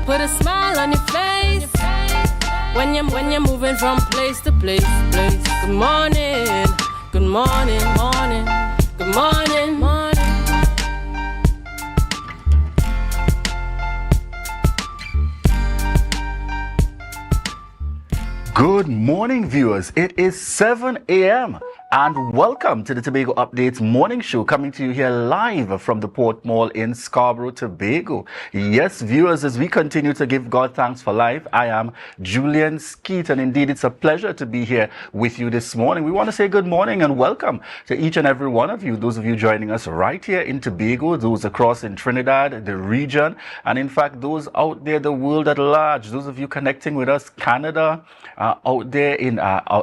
Put a smile on your face when you're moving from place to place. Good morning, good morning, morning, good morning, morning. Good morning, viewers. It is 7 a.m. and welcome to the Tobago Updates morning show, coming to you here live from the Port Mall in Scarborough, Tobago. Yes, viewers, as we continue to give God thanks for life, I am Julian Skeet, and indeed it's a pleasure to be here with you this morning. We want to say good morning and welcome to each and every one of you, those of you joining us right here in Tobago, those across in Trinidad, the region, and in fact those out there, the world at large, those of you connecting with us, Canada, out there in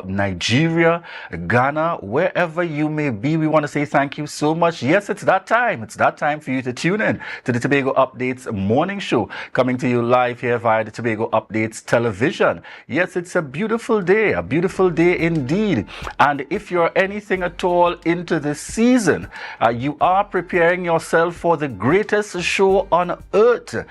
Nigeria, Ghana, wherever you may be. We want to say thank you so much. Yes, it's that time. It's that time for you to tune in to the Tobago Updates morning show, coming to you live here via the Tobago Updates television. Yes, it's a beautiful day indeed. And if you're anything at all into the season, you are preparing yourself for the greatest show on earth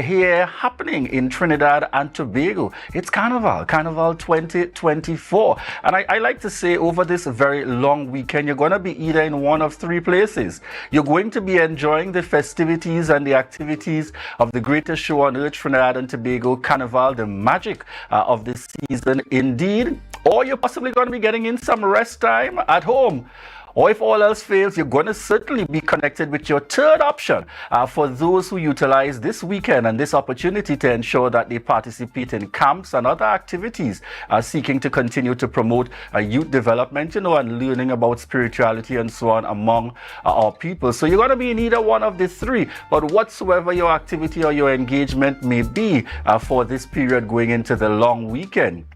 here happening in Trinidad and Tobago. It's Carnival 2024. And I like to say, over this very long weekend, you're going to be either in one of three places. You're going to be enjoying the festivities and the activities of the greatest show on earth, Trinidad and Tobago, Carnival, the magic of this season indeed. Or you're possibly going to be getting in some rest time at home. Or if all else fails, you're going to certainly be connected with your third option for those who utilize this weekend and this opportunity to ensure that they participate in camps and other activities seeking to continue to promote youth development, and learning about spirituality and so on among our people. So you're going to be in either one of the three, but whatsoever your activity or your engagement may be for this period going into the long weekend,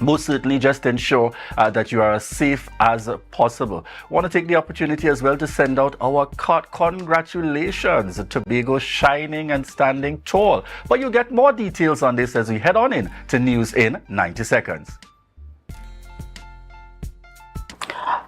most certainly just ensure that you are as safe as possible. I want to take the opportunity as well to send out our congratulations. Tobago shining and standing tall. But you'll get more details on this as we head on in to news in 90 seconds.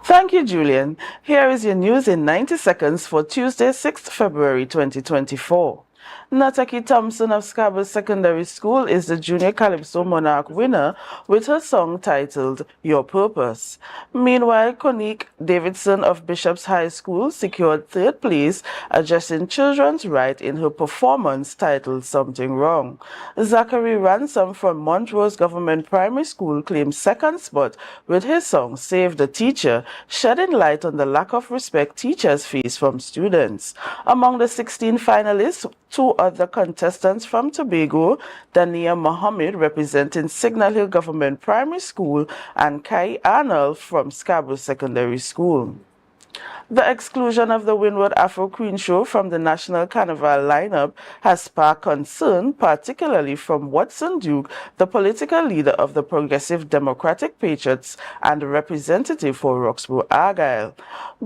Thank you, Julian. Here is your news in 90 seconds for Tuesday, 6th February 2024. Nataki Thompson of Scarborough Secondary School is the Junior Calypso Monarch winner with her song titled Your Purpose. Meanwhile, Conique Davidson of Bishop's High School secured third place, addressing children's right in her performance titled Something Wrong. Zachary Ransom from Montrose Government Primary School claimed second spot with his song Save the Teacher, shedding light on the lack of respect teachers face from students. Among the 16 finalists, two other contestants from Tobago, Dania Mohammed representing Signal Hill Government Primary School and Kai Arnold from Scarborough Secondary School. The exclusion of the Windward Afro Queen Show from the National Carnival lineup has sparked concern, particularly from Watson Duke, the political leader of the Progressive Democratic Patriots and representative for Roxborough Argyle.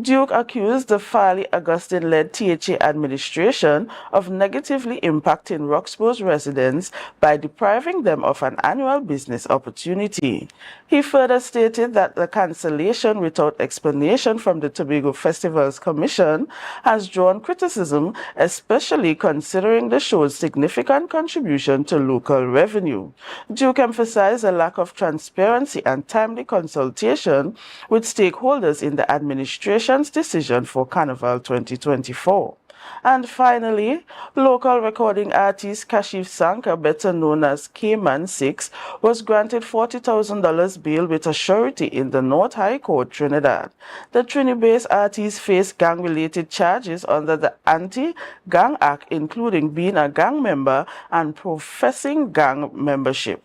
Duke accused the Farley Augustine-led THA administration of negatively impacting Roxborough's residents by depriving them of an annual business opportunity. He further stated that the cancellation without explanation from the Tobago Festivals Commission has drawn criticism, especially considering the show's significant contribution to local revenue. Duke emphasized a lack of transparency and timely consultation with stakeholders in the administration's decision for Carnival 2024. And finally, local recording artist Kashif Sanka, better known as Cayman 6, was granted $40,000 bail with a surety in the North High Court, Trinidad. The Trini-based artist faced gang-related charges under the Anti-Gang Act, including being a gang member and professing gang membership.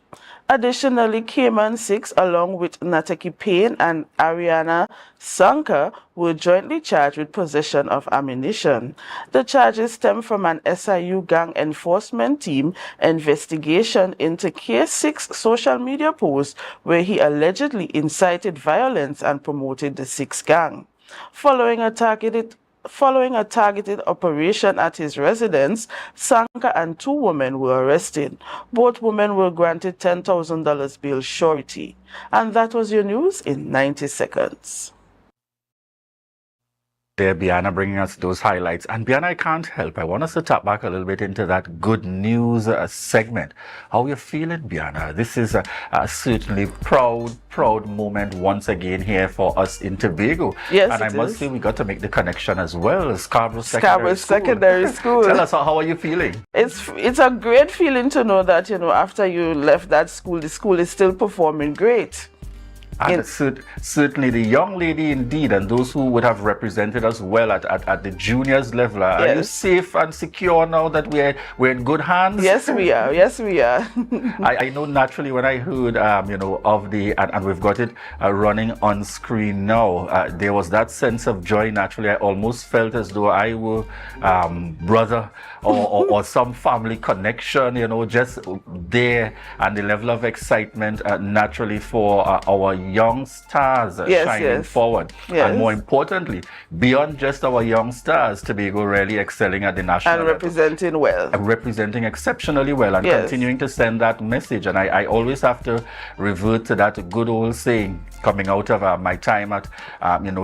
Additionally, Cayman 6, along with Nataki Payne and Ariana Sanka, were jointly charged with possession of ammunition. The charges stem from an SIU gang enforcement team investigation into K6's social media post where he allegedly incited violence and promoted the 6 gang. Following a targeted operation at his residence, Sanka and 2 women were arrested. Both women were granted $10,000 bail surety. And that was your news in 90 seconds. there, Biana, bringing us those highlights. And Biana, I can't help. I want us to tap back a little bit into that good news segment. How you feeling, Biana? This is a certainly proud moment once again here for us in Tobago. Yes, and I must say we got to make the connection as well. Scarborough Secondary School. Tell us, how are you feeling? It's a great feeling to know that, after you left that school, the school is still performing great. And certainly the young lady indeed, and those who would have represented us well at the juniors level. Are you safe and secure now that we're in good hands? Yes, we are. I know naturally when I heard, of the, and we've got it running on screen now, there was that sense of joy. Naturally, I almost felt as though I were brother or some family connection, just there, and the level of excitement naturally for our young stars shining forward. Yes. And more importantly, beyond just our young stars, Tobago really excelling at the national and level. representing well. And representing exceptionally well, and continuing to send that message. And I always have to revert to that good old saying coming out of my time at,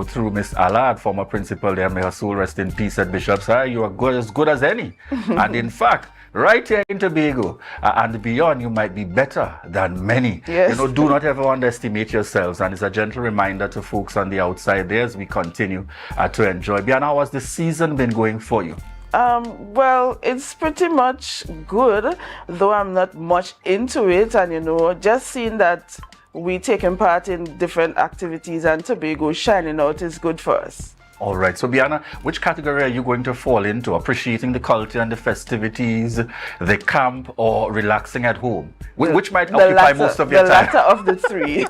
through Miss Allard, former principal there, may her soul rest in peace at Bishop's. You are as good as any. And in fact, right here in Tobago and beyond, you might be better than many. Yes. Do not ever underestimate yourselves. And it's a gentle reminder to folks on the outside there as we continue to enjoy. Biana, how has the season been going for you? Well, it's pretty much good, though I'm not much into it. And, just seeing that we taking part in different activities and Tobago shining out is good for us. All right. So, Biana, which category are you going to fall into? Appreciating the culture and the festivities, the camp, or relaxing at home? Which might occupy most of your time? The latter of the three.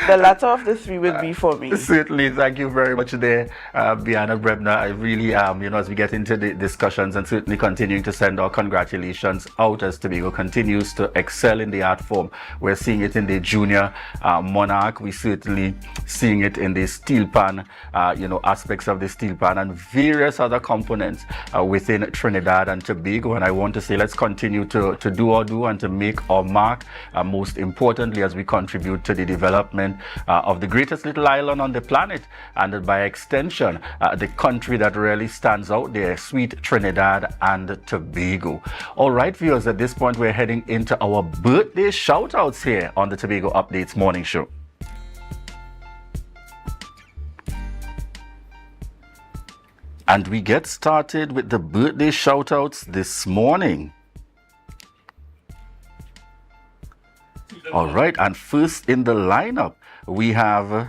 The latter of the three will be for me. Certainly. Thank you very much there, Biana Brebner. I really, as we get into the discussions, and certainly continuing to send our congratulations out as Tobago continues to excel in the art form. We're seeing it in the junior monarch. We're certainly seeing it in the steel pan, aspects of the steel pan and various other components within Trinidad and Tobago. And I want to say let's continue to do our due and to make our mark, most importantly as we contribute to the development of the greatest little island on the planet, and by extension the country that really stands out there, sweet Trinidad and Tobago. All right, viewers, at this point we're heading into our birthday shout-outs here on the Tobago Updates Morning Show. And we get started with the birthday shout-outs this morning. All right, and first in the lineup, we have...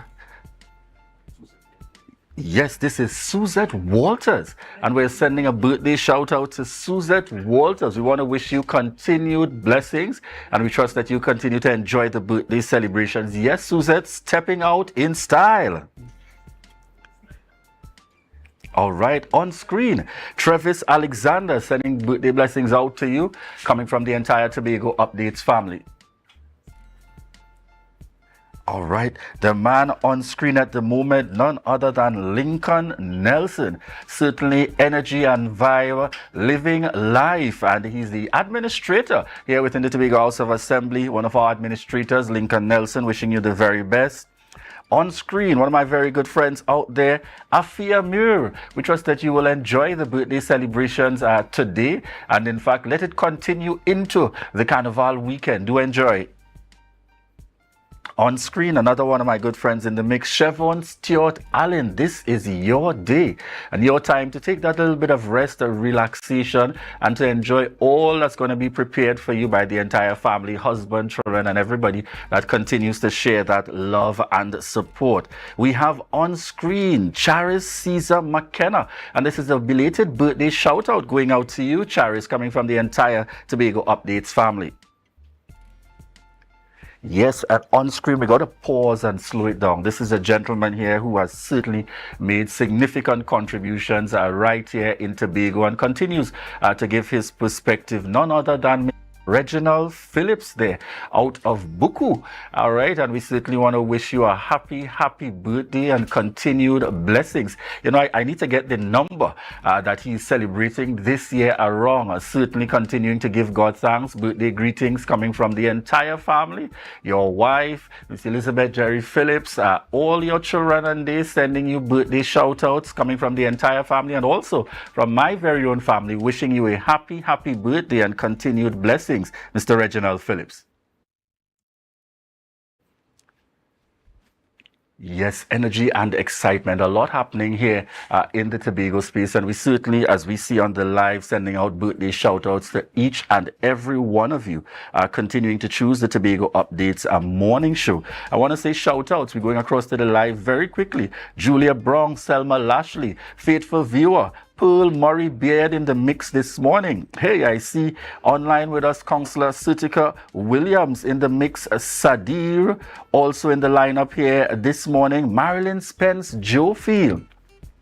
Yes, this is Suzette Walters, and we're sending a birthday shout-out to Suzette Walters. We want to wish you continued blessings, and we trust that you continue to enjoy the birthday celebrations. Yes, Suzette, stepping out in style. All right, on screen, Travis Alexander sending birthday blessings out to you, coming from the entire Tobago Updates family. All right, the man on screen at the moment, none other than Lincoln Nelson. Certainly energy and vibe, living life. And he's the administrator here within the Tobago House of Assembly. One of our administrators, Lincoln Nelson, wishing you the very best. On screen, one of my very good friends out there, Afia Muir. We trust that you will enjoy the birthday celebrations today. And in fact, let it continue into the Carnival weekend. Do enjoy. On screen, another one of my good friends in the mix, Chevron Stewart Allen. This is your day and your time to take that little bit of rest or relaxation and to enjoy all that's going to be prepared for you by the entire family, husband, children, and everybody that continues to share that love and support. We have on screen Charis Caesar McKenna, and this is a belated birthday shout out going out to you, Charis, coming from the entire Tobago Updates family. Yes, and on screen we got to pause and slow it down. This is a gentleman here who has certainly made significant contributions right here in Tobago and continues to give his perspective, none other than Reginald Phillips there out of Buku. All right, and we certainly want to wish you a happy birthday and continued blessings. You know, I need to get the number that he's celebrating this year around. Certainly continuing to give God thanks. Birthday greetings coming from the entire family, your wife, Miss Elizabeth Jerry Phillips, all your children, and they sending you birthday shout outs coming from the entire family, and also from my very own family, wishing you a happy birthday and continued blessings, Mr. Reginald Phillips. Yes, energy and excitement. A lot happening here in the Tobago space. And we certainly, as we see on the live, sending out birthday shout-outs to each and every one of you, continuing to choose the Tobago Updates morning show. I want to say shout-outs. We're going across to the live very quickly. Julia Brown, Selma Lashley, faithful viewer, Pearl Murray Beard in the mix this morning. Hey, I see online with us Councillor Sutika Williams in the mix. Sadir also in the lineup here this morning. Marilyn Spence, Joe Field.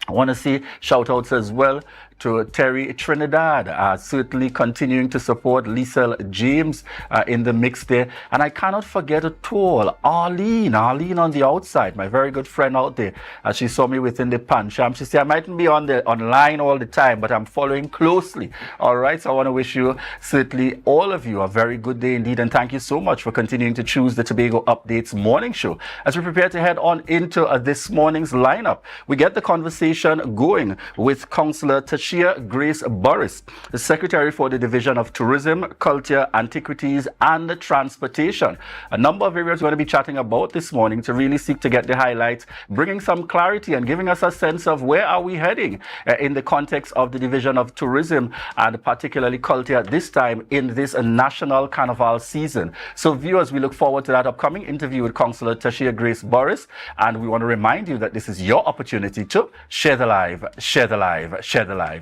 I want to say shout outs as well to Terry Trinidad, certainly continuing to support Lisa James in the mix there. And I cannot forget at all Arlene on the outside, my very good friend out there. She saw me within the Pancham. She said, I mightn't be online all the time, but I'm following closely. All right, so I want to wish you, certainly all of you, a very good day indeed. And thank you so much for continuing to choose the Tobago Updates morning show. As we prepare to head on into this morning's lineup, we get the conversation going with Councillor Tashia Grace Burris, the Secretary for the Division of Tourism, Culture, Antiquities and Transportation. A number of areas we're going to be chatting about this morning to really seek to get the highlights, bringing some clarity and giving us a sense of where are we heading in the context of the Division of Tourism and particularly Culture this time in this national Carnival season. So viewers, we look forward to that upcoming interview with Councillor Tashia Grace Burris, and we want to remind you that this is your opportunity to share the live, share the live, share the live.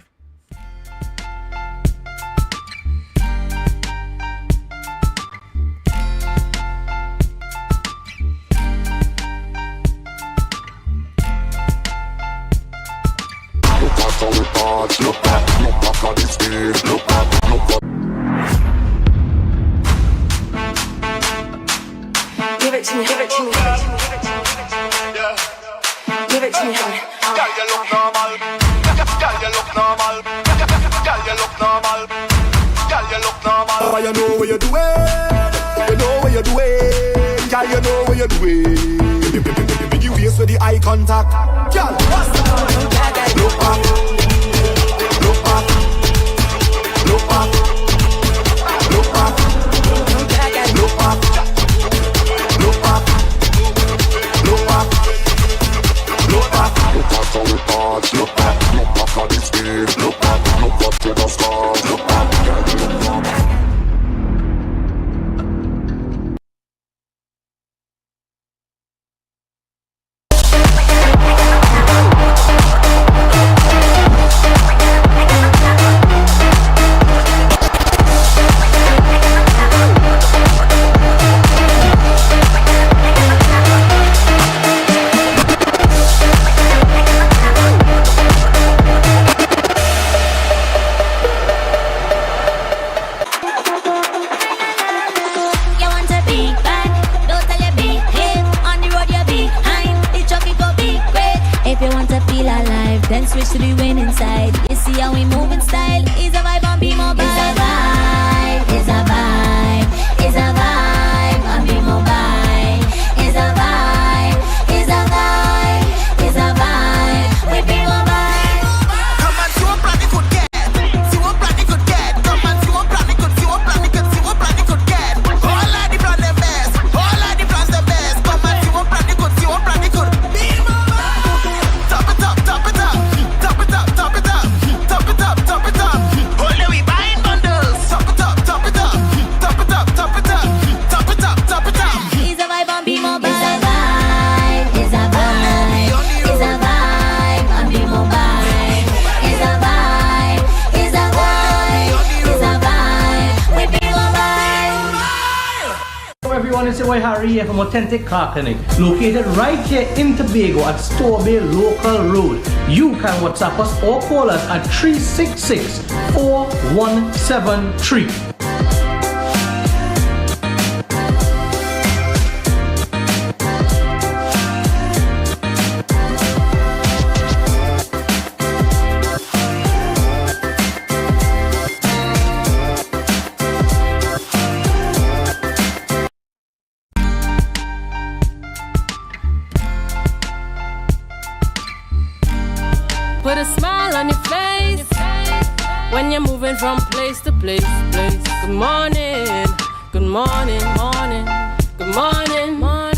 Look back on this game, look back. Give it to me, give it to me, Yeah. give it to me, honey. Girl, you look normal. Girl, you look normal. Girl, you look normal. Girl, you look normal. Oh, you know what you're doing. You know what you're doing. Girl, you know what you're doing. Big waist with the eye contact. Girl, look back. Look back. Look back. Look back. Look back. Look back. Look back. Look back. Look back how it parts. Look back. Look back how this game. Look back. Look back to the stars. Look back. Look back. Then switch to the winning side. You see how we move in style. Is a vibe on Be Mobile. It's a vibe. It's a vibe. It's a vibe on Be Mobile. It's a vibe. It's a vibe. It's a vibe with Be Mobile. Come and see what plan it could get. See what plan it could get. Come and see what plan it could. See what plan it could. See what plan it could get. All of the plan the best. All of the plans the best. Come and see what plan it could. See what plan it could. Be Mobile. Top it up. Top it up. Top it up. Top it up. Top it up. Top it up. Only we buying bundles. Top it up. Top it up. Top it up. Top it up. Top it up. Top it up. It's a vibe on Be Mobile. It's a vibe. It's a vibe. It's a vibe on Be Mobile. It's a vibe. It's a vibe. It's a vibe with Be Mobile. Hello everyone, it's your boy Harry here from Authentic Car Clinic, located right here in Tobago at Storebay Local Road. You can WhatsApp us or call us at 366-4173. moving from place to place. Good morning, good morning, morning, good morning, morning.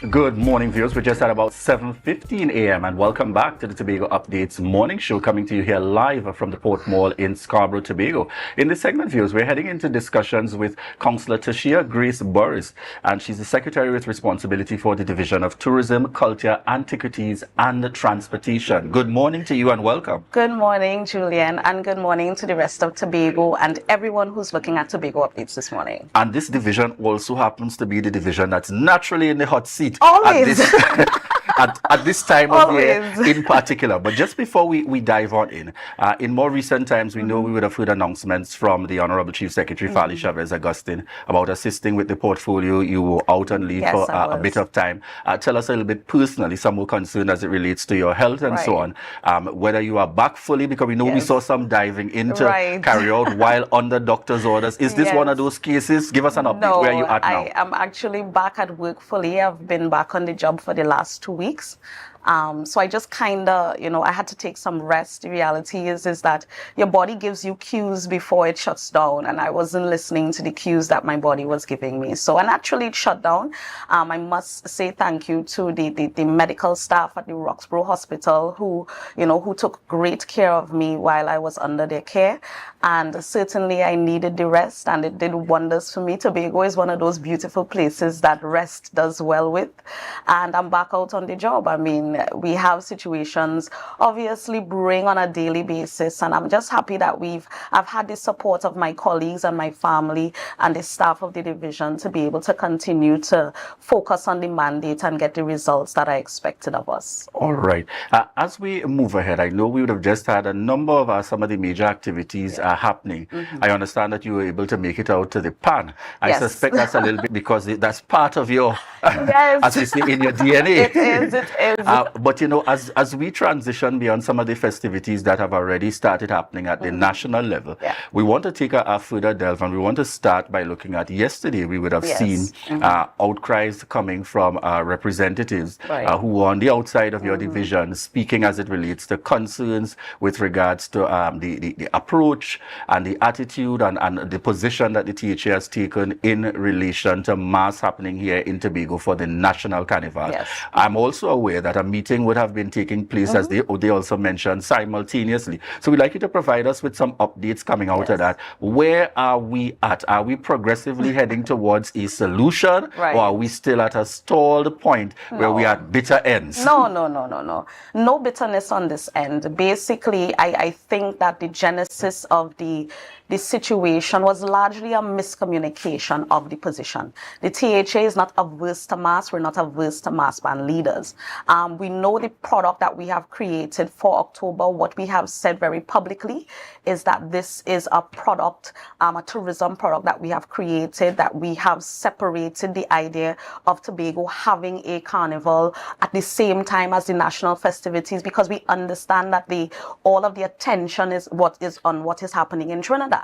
Good morning, viewers. We're just at about 7:15 a.m. and welcome back to the Tobago Updates morning show, coming to you here live from the Port Mall in Scarborough, Tobago. In this segment, viewers, we're heading into discussions with Councillor Tashia Grace Burris, and she's the Secretary with responsibility for the Division of Tourism, Culture, Antiquities and Transportation. Good morning to you and welcome. Good morning, Julian, and good morning to the rest of Tobago and everyone who's looking at Tobago Updates this morning. And this division also happens to be the division that's naturally in the hot seat. Always. At this time of year Always. in particular. But just before we dive on in more recent times, we know we would have heard announcements from the Honorable Chief Secretary Fali Chavez Augustine about assisting with the portfolio. You were out on leave for a bit of time. Tell us a little bit personally, some more concern as it relates to your health and so on. Whether you are back fully, because we know we saw some diving into carry out while under doctor's orders. Is this one of those cases? Give us an update where you are now. I am actually back at work fully. I've been back on the job for the last 2 weeks. So I just kind of, I had to take some rest. The reality is that your body gives you cues before it shuts down, and I wasn't listening to the cues that my body was giving me. So, and actually it shut down. I must say thank you to the medical staff at the Roxborough Hospital who took great care of me while I was under their care. And certainly I needed the rest, and it did wonders for me. Tobago is one of those beautiful places that rest does well with. And I'm back out on the job. I mean, we have situations obviously brewing on a daily basis, and I'm just happy that I've had the support of my colleagues and my family and the staff of the division to be able to continue to focus on the mandate and get the results that I expected of us. All right. As we move ahead, I know we would have just had a number of some of the major activities happening. I understand that you were able to make it out to the pan. I suspect that's a little bit because that's part of your, as we say, in your DNA. It is. But as we transition beyond some of the festivities that have already started happening at the national level, we want to take a further delve, and we want to start by looking at yesterday. We would have seen outcries coming from representatives who were on the outside of your division, speaking as it relates to concerns with regards to the approach and the attitude and the position that the THA has taken in relation to mass happening here in Tobago for the National Carnival. I'm also aware that a meeting would have been taking place, as they also mentioned, simultaneously. So we'd like you to provide us with some updates coming out of that. Where are we at? Are we progressively heading towards a solution, or are we still at a stalled point where we are at bitter ends? No. No bitterness on this end. Basically, I think that the genesis of the situation was largely a miscommunication of the position. The THA is not averse to mass. We're not averse to mass band leaders. We know the product that we have created for October. What we have said very publicly is that this is a product, a tourism product that we have created, that we have separated the idea of Tobago having a carnival at the same time as the national festivities, because we understand that all of the attention is what is happening in Trinidad.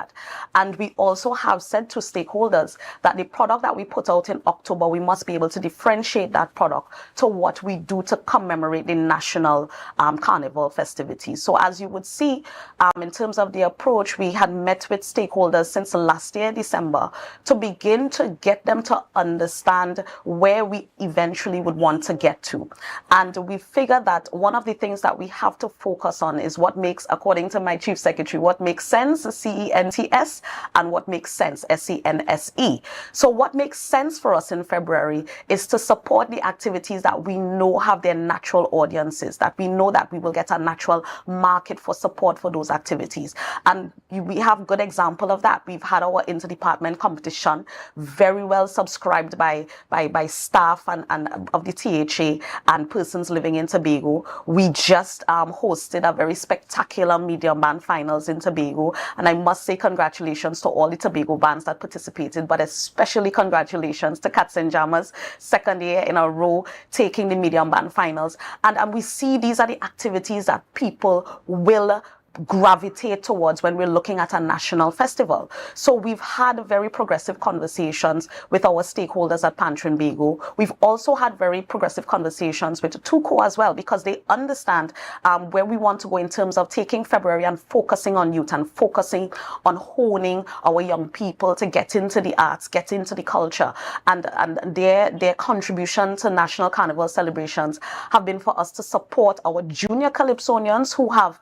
And we also have said to stakeholders that the product that we put out in October, we must be able to differentiate that product to what we do to commemorate the national carnival festivities. So as you would see, in terms of the approach, we had met with stakeholders since last year, December, to begin to get them to understand where we eventually would want to get to. And we figured that one of the things that we have to focus on is what makes, according to my chief secretary, what makes sense, CENTS, and what makes sense, SENSE. So what makes sense for us in February is to support the activities that we know have their natural audiences, that we know that we will get a natural market for support for those activities. And we have good example of that. We've had our interdepartment competition, very well subscribed by staff and of the THA and persons living in Tobago. We just hosted a very spectacular medium band finals in Tobago, and I must say congratulations to all the Tobago bands that participated, but especially congratulations to Cats and Jammers, second year in a row taking the medium band finals. And we see these are the activities that people will gravitate towards when we're looking at a national festival. So we've had very progressive conversations with our stakeholders at Trinbago. We've also had very progressive conversations with TUCO as well, because they understand where we want to go in terms of taking February and focusing on youth and focusing on honing our young people to get into the arts, get into the culture, and their contribution to National Carnival celebrations have been for us to support our junior Calypsonians who have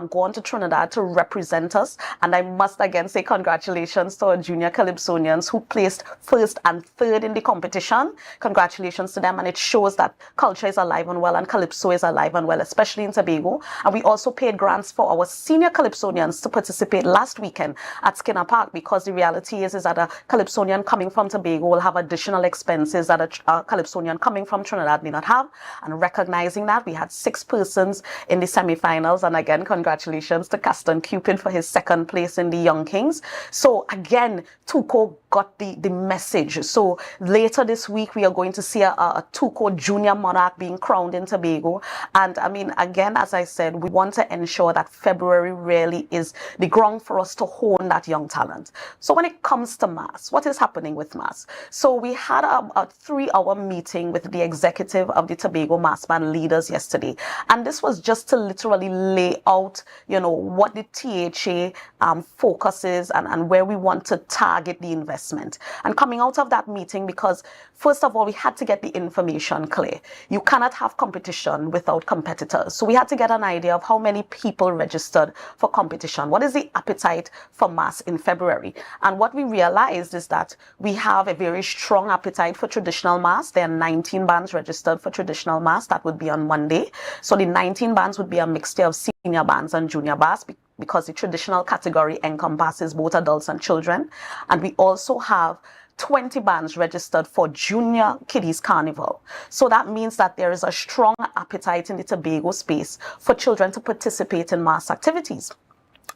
gone to Trinidad to represent us. And I must again say congratulations to our junior Calypsonians who placed first and third in the competition. Congratulations to them, and it shows that culture is alive and well and Calypso is alive and well, especially in Tobago. And we also paid grants for our senior Calypsonians to participate last weekend at Skinner Park, because the reality is that a Calypsonian coming from Tobago will have additional expenses that a Calypsonian coming from Trinidad may not have. And recognizing that, we had 6 persons in the semi-finals, and again congratulations to Caston Cupid for his 2nd place in the Young Kings. So again, TUCO got the message. So later this week we are going to see a TUCO Junior Monarch being crowned in Tobago. And I mean, again, as I said, we want to ensure that February really is the ground for us to hone that young talent. So when it comes to mass, what is happening with mass? So we had a 3-hour meeting with the executive of the Tobago Mass Band leaders yesterday, and this was just to literally lay out, you know, what the THA focuses and where we want to target the investment. And coming out of that meeting, because first of all, we had to get the information clear. You cannot have competition without competitors. So we had to get an idea of how many people registered for competition. What is the appetite for mass in February? And what we realized is that we have a very strong appetite for traditional mass. There are 19 bands registered for traditional mass. That would be on Monday. So the 19 bands would be a mixture of senior bands and junior bands, because the traditional category encompasses both adults and children. And we also have 20 bands registered for Junior Kiddies Carnival. So that means that there is a strong appetite in the Tobago space for children to participate in mass activities.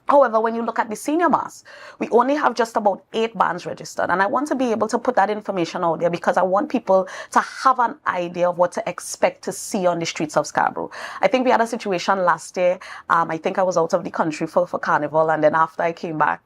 However, when you look at the senior mass, we only have just about 8 bands registered. And I want to be able to put that information out there because I want people to have an idea of what to expect to see on the streets of Scarborough. I think we had a situation last year. I think I was out of the country for Carnival. And then after I came back,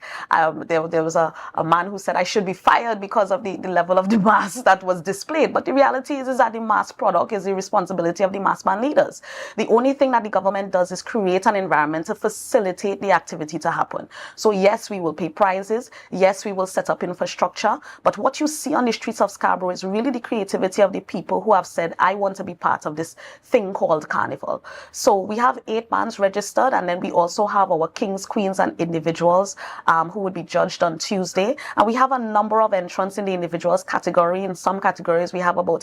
there was a man who said I should be fired because of the level of the mass that was displayed. But the reality is that the mass product is the responsibility of the mass band leaders. The only thing that the government does is create an environment to facilitate the activity to happen. So yes, we will pay prizes. Yes, we will set up infrastructure. But what you see on the streets of Scarborough is really the creativity of the people who have said, I want to be part of this thing called Carnival. So we have 8 bands registered, and then we also have our kings, queens, and individuals who would be judged on Tuesday. And we have a number of entrants in the individuals category. In some categories, we have about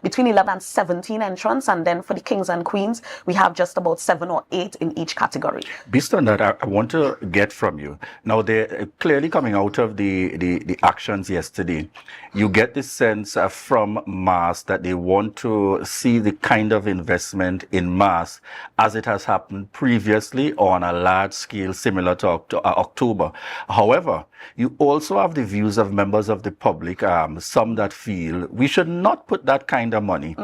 between 11 and 17 entrants. And then for the kings and queens, we have just about 7 or 8 in each category. Based on that, I want to get from you. Now, they're clearly coming out of the actions yesterday. You get the sense from mass that they want to see the kind of investment in mass as it has happened previously on a large scale similar to October. However, you also have the views of members of the public, some that feel we should not put that kind of money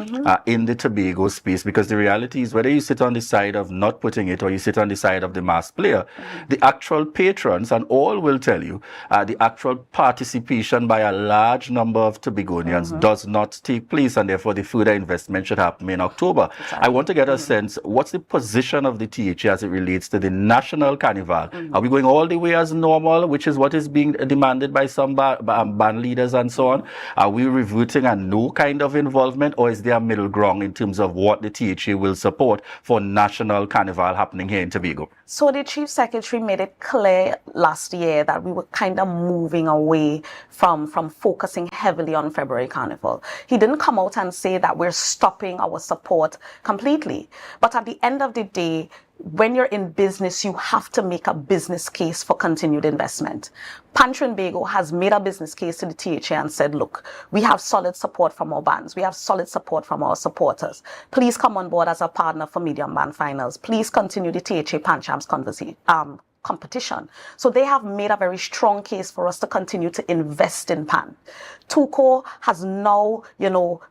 in the Tobago space, because the reality is whether you sit on the side of not putting it or you sit on the side of the mass player, the actual patrons, and all will tell you, the actual participation by a large number of Tobagonians does not take place, and therefore the further investment should happen in October. Exactly. I want to get a sense, what's the position of the THA as it relates to the National Carnival? Are we going all the way as normal, which is what is being demanded by some band leaders and so on? Are we reverting a no kind of involvement, or is there a middle ground in terms of what the THA will support for National Carnival happening here in Tobago? So the Chief Secretary made it clear last year that we were kind of moving away from focusing heavily on February Carnival. He didn't come out and say that we're stopping our support completely. But at the end of the day, when you're in business, you have to make a business case for continued investment. Trinbago has made a business case to the THA and said, look, we have solid support from our bands. We have solid support from our supporters. Please come on board as a partner for medium band finals. Please continue the THA Pan Champs competition. So they have made a very strong case for us to continue to invest in PAN. TUCO has now,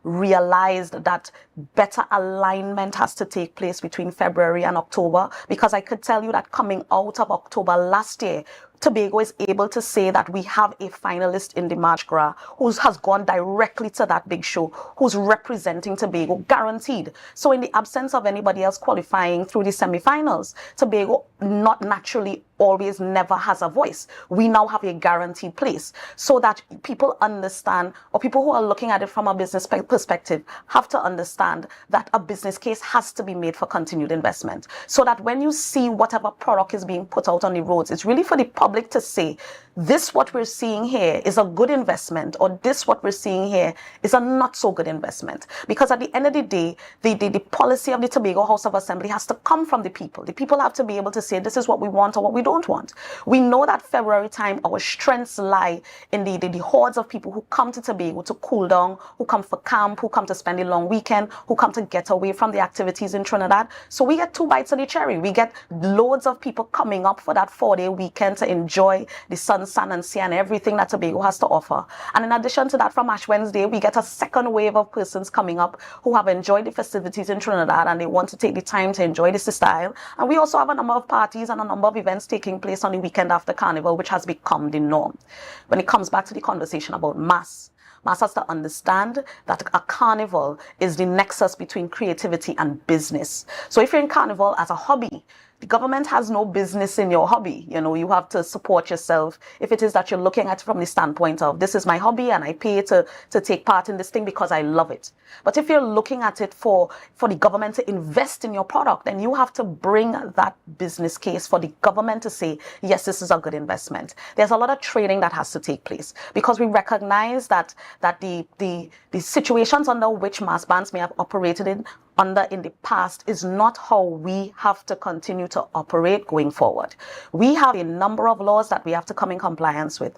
realized that better alignment has to take place between February and October, because I could tell you that coming out of October last year, Tobago is able to say that we have a finalist in the March Gras who has gone directly to that big show, who's representing Tobago, guaranteed. So in the absence of anybody else qualifying through the semifinals, Tobago not naturally always never has a voice. We now have a guaranteed place, so that people understand, or people who are looking at it from a business perspective have to understand that a business case has to be made for continued investment, so that when you see whatever product is being put out on the roads, it's really for the public to say, this what we're seeing here is a good investment, or this what we're seeing here is a not so good investment. Because at the end of the day, the policy of the Tobago House of Assembly has to come from the people. The people have to be able to say, this is what we want or what we don't want. We know that February time, our strengths lie in the hordes of people who come to Tobago to cool down, who come for camp, who come to spend a long weekend, who come to get away from the activities in Trinidad. So we get two bites of the cherry. We get loads of people coming up for that 4-day weekend to enjoy the sun, and sea, and everything that Tobago has to offer. And in addition to that, from Ash Wednesday, we get a second wave of persons coming up who have enjoyed the festivities in Trinidad and they want to take the time to enjoy this style. And we also have a number of parties and a number of events taking place on the weekend after Carnival, which has become the norm. When it comes back to the conversation about mass has to understand that a carnival is the nexus between creativity and business. So if you're in Carnival as a hobby, the government has no business in your hobby. You know, you have to support yourself. If it is that you're looking at it from the standpoint of, this is my hobby and I pay to take part in this thing because I love it. But if you're looking at it for the government to invest in your product, then you have to bring that business case for the government to say, yes, this is a good investment. There's a lot of training that has to take place, because we recognize that the situations under which mass bands may have operated in the past is not how we have to continue to operate going forward. We have a number of laws that we have to come in compliance with.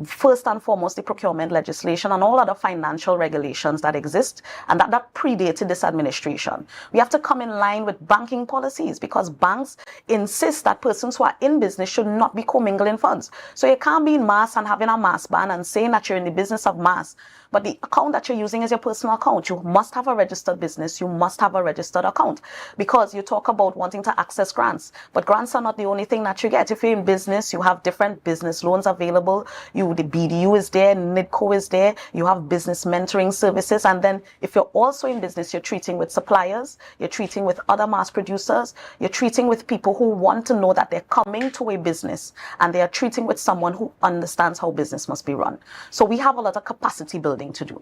First and foremost, the procurement legislation and all other financial regulations that exist and that predated this administration. We have to come in line with banking policies, because banks insist that persons who are in business should not be commingling funds. So you can't be in mass and having a mass ban and saying that you're in the business of mass, but the account that you're using is your personal account. You must have a registered business. You must have a registered account, because you talk about wanting to access grants, but grants are not the only thing that you get. If you're in business, you have different business loans available. The BDU is there, NIDCO is there, you have business mentoring services, and then if you're also in business, you're treating with suppliers, you're treating with other mass producers, you're treating with people who want to know that they're coming to a business and they are treating with someone who understands how business must be run. So we have a lot of capacity building to do.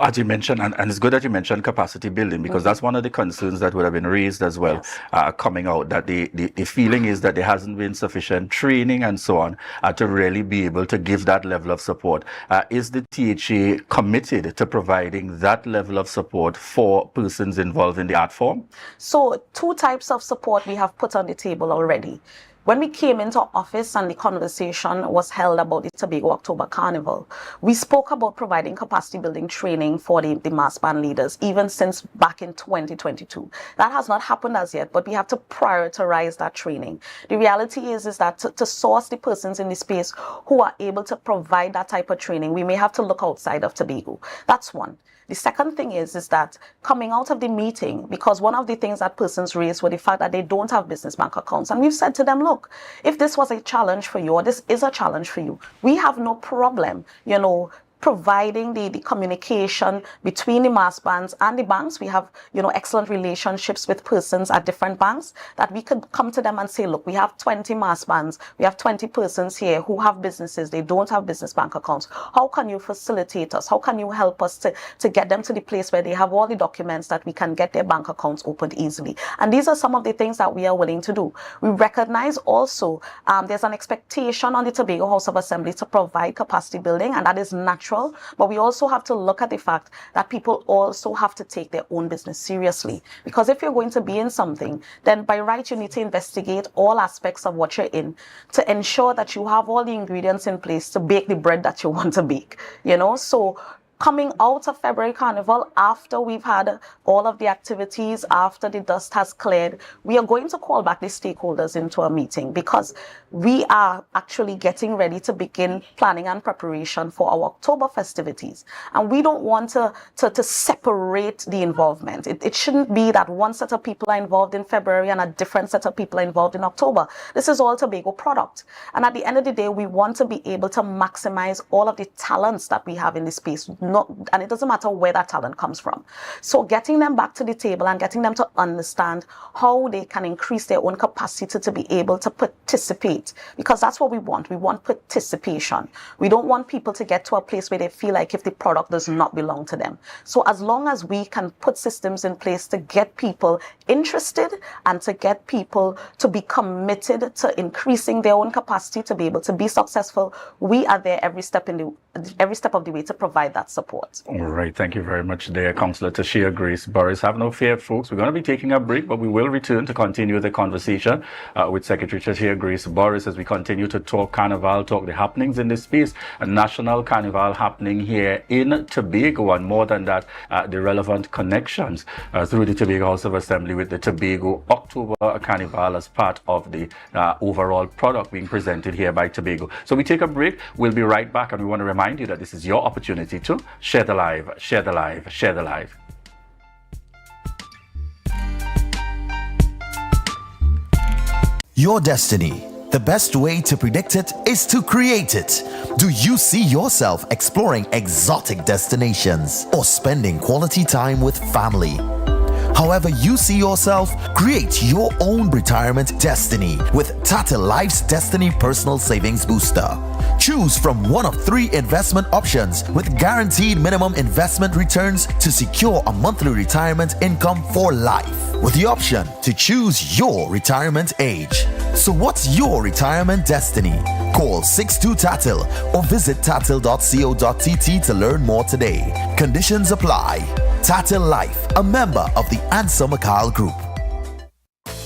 As you mentioned, and it's good that you mentioned capacity building, because that's one of the concerns that would have been raised as well, yes. Coming out, that the feeling is that there hasn't been sufficient training and so on to really be able to give that level of support. Is the THA committed to providing that level of support for persons involved in the art form? So 2 types of support we have put on the table already. When we came into office and the conversation was held about the Tobago October Carnival, we spoke about providing capacity building training for the mass band leaders, even since back in 2022. That has not happened as yet, but we have to prioritize that training. The reality is that to source the persons in the space who are able to provide that type of training, we may have to look outside of Tobago. That's one. The second thing is that coming out of the meeting, because one of the things that persons raised was the fact that they don't have business bank accounts. And we've said to them, look, if this was a challenge for you, or this is a challenge for you, we have no problem, providing the communication between the mass bands and the banks. We have, excellent relationships with persons at different banks that we could come to them and say, look, we have 20 mass bands. We have 20 persons here who have businesses. They don't have business bank accounts. How can you facilitate us? How can you help us to get them to the place where they have all the documents that we can get their bank accounts opened easily? And these are some of the things that we are willing to do. We recognize also there's an expectation on the Tobago House of Assembly to provide capacity building, and that is natural. But we also have to look at the fact that people also have to take their own business seriously. Because if you're going to be in something, then by right you need to investigate all aspects of what you're in to ensure that you have all the ingredients in place to bake the bread that you want to bake. So Coming out of February Carnival, after we've had all of the activities, after the dust has cleared, we are going to call back the stakeholders into a meeting because we are actually getting ready to begin planning and preparation for our October festivities. And we don't want to separate the involvement. It shouldn't be that one set of people are involved in February and a different set of people are involved in October. This is all Tobago product. And at the end of the day, we want to be able to maximize all of the talents that we have in the space. And it doesn't matter where that talent comes from. So getting them back to the table and getting them to understand how they can increase their own capacity to be able to participate, because that's what we want. We want participation. We don't want people to get to a place where they feel like if the product does not belong to them. So as long as we can put systems in place to get people interested and to get people to be committed to increasing their own capacity to be able to be successful, we are there every step of the way to provide that support. All right, thank you very much there, Councillor Tashia Grace Burris. Have no fear, folks. We're going to be taking a break, but we will return to continue the conversation with Secretary Tashia Grace Burris as we continue to talk Carnival, talk the happenings in this space. A national Carnival happening here in Tobago, and more than that, the relevant connections through the Tobago House of Assembly with the Tobago October Carnival as part of the overall product being presented here by Tobago. So we take a break. We'll be right back, and we want to remind you that this is your opportunity to share the live, share the live, share the live. Your destiny. The best way to predict it is to create it. Do you see yourself exploring exotic destinations or spending quality time with family? However you see yourself, create your own retirement destiny with Tata Life's Destiny Personal Savings Booster. Choose from one of 3 investment options with guaranteed minimum investment returns to secure a monthly retirement income for life, with the option to choose your retirement age. So what's your retirement destiny? Call 62TATL or visit tatil.co.tt to learn more today. Conditions apply. Tatil Life, a member of the Answer McCall Group.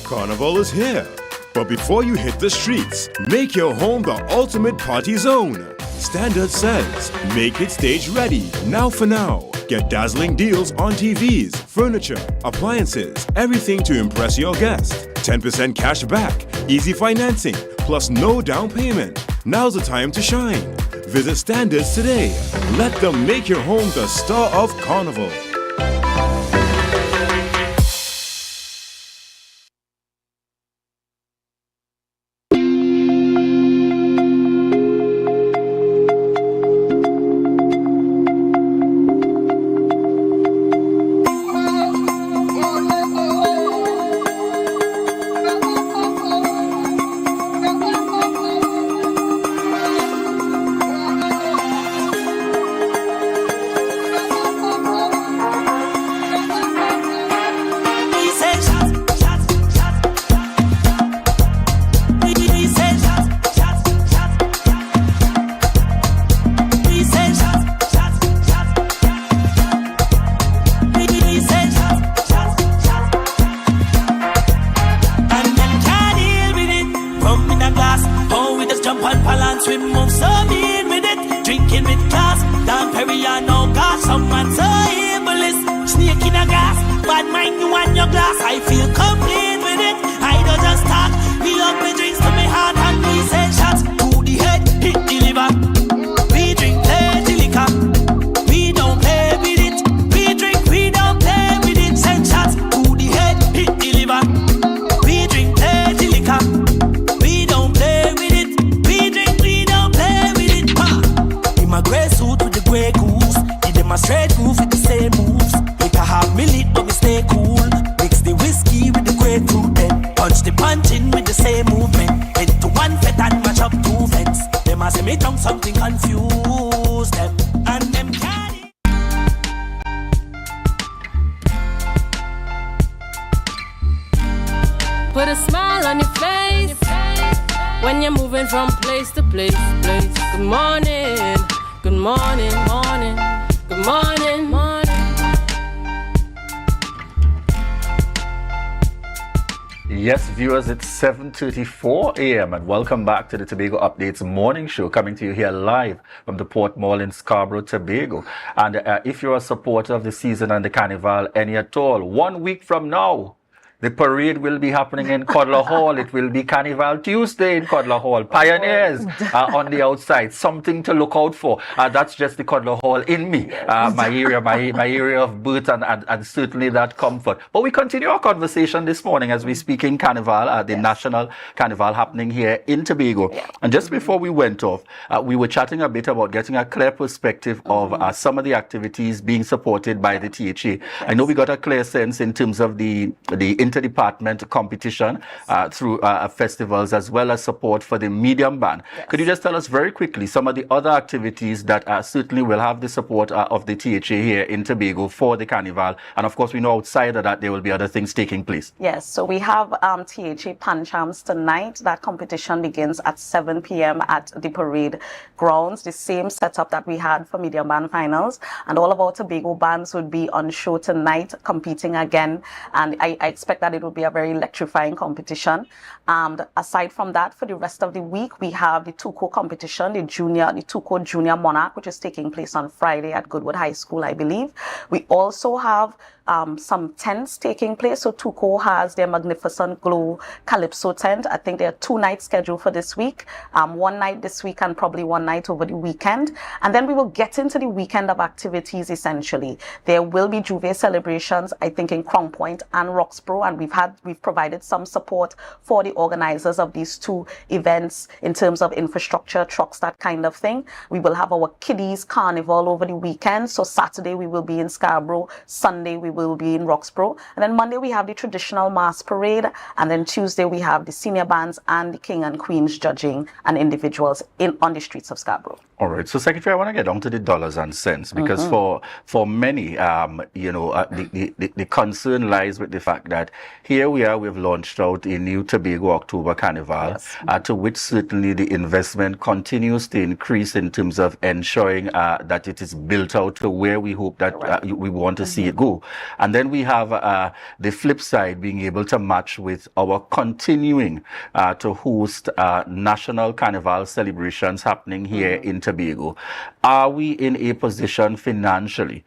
Carnival is here. But before you hit the streets, make your home the ultimate party zone. Standard says, make it stage ready, now for now. Get dazzling deals on TVs, furniture, appliances, everything to impress your guest. 10% cash back, easy financing, plus no down payment. Now's the time to shine. Visit Standards today. Let them make your home the star of Carnival. Put a smile on your face when you're moving from place to place. Good morning, good morning, morning, good morning, morning. Yes, viewers, it's 7:34 a.m. and welcome back to the Tobago Updates morning show, coming to you here live from the Port Mall in Scarborough, Tobago. And if you're a supporter of the season and the Carnival, any at all, 1 week from now, the parade will be happening in Codler Hall. It will be Carnival Tuesday in Codler Hall. Pioneers on the outside. Something to look out for. That's just the Codler Hall in me. My area of birth and certainly that comfort. But we continue our conversation this morning as we speak in Carnival, the National Carnival happening here in Tobago. And just before we went off, we were chatting a bit about getting a clear perspective of some of the activities being supported by the THA. I know we got a clear sense in terms of the interdepartment competition through festivals, as well as support for the medium band. Could you just tell us very quickly some of the other activities that certainly will have the support of the THA here in Tobago for the Carnival? And of course, we know outside of that, there will be other things taking place. Yes, so we have THA Panchams tonight. That competition begins at 7 p.m. at the parade grounds, the same setup that we had for medium band finals. And all of our Tobago bands would be on show tonight, competing again. And I expect that it will be a very electrifying competition. And aside from that, for the rest of the week, we have the Tuco competition, the Tuco Junior Monarch, which is taking place on Friday at Goodwood High School, I believe. We also have some tents taking place. So Tuco has their Magnificent Glow Calypso tent. I think there are 2 nights scheduled for this week. 1 night this week and probably 1 night over the weekend. And then we will get into the weekend of activities essentially. There will be Juve celebrations, I think in Crown Point and Roxborough, and we've provided some support for the organizers of these 2 events in terms of infrastructure, trucks, that kind of thing. We will have our Kiddies Carnival over the weekend. So Saturday we will be in Scarborough, Sunday we will be in Roxborough, and then Monday we have the traditional mass parade, and then Tuesday we have the senior bands and the king and queens judging and individuals on the streets of Scarborough. All right, so Secretary, I want to get down to the dollars and cents, because for many, the concern lies with the fact that here we are, we've launched out a new Tobago October Carnival, to which certainly the investment continues to increase in terms of ensuring that it is built out to where we hope that we want to see it go. And then we have the flip side, being able to match with our continuing to host national Carnival celebrations happening here in Tobago. Are we in a position financially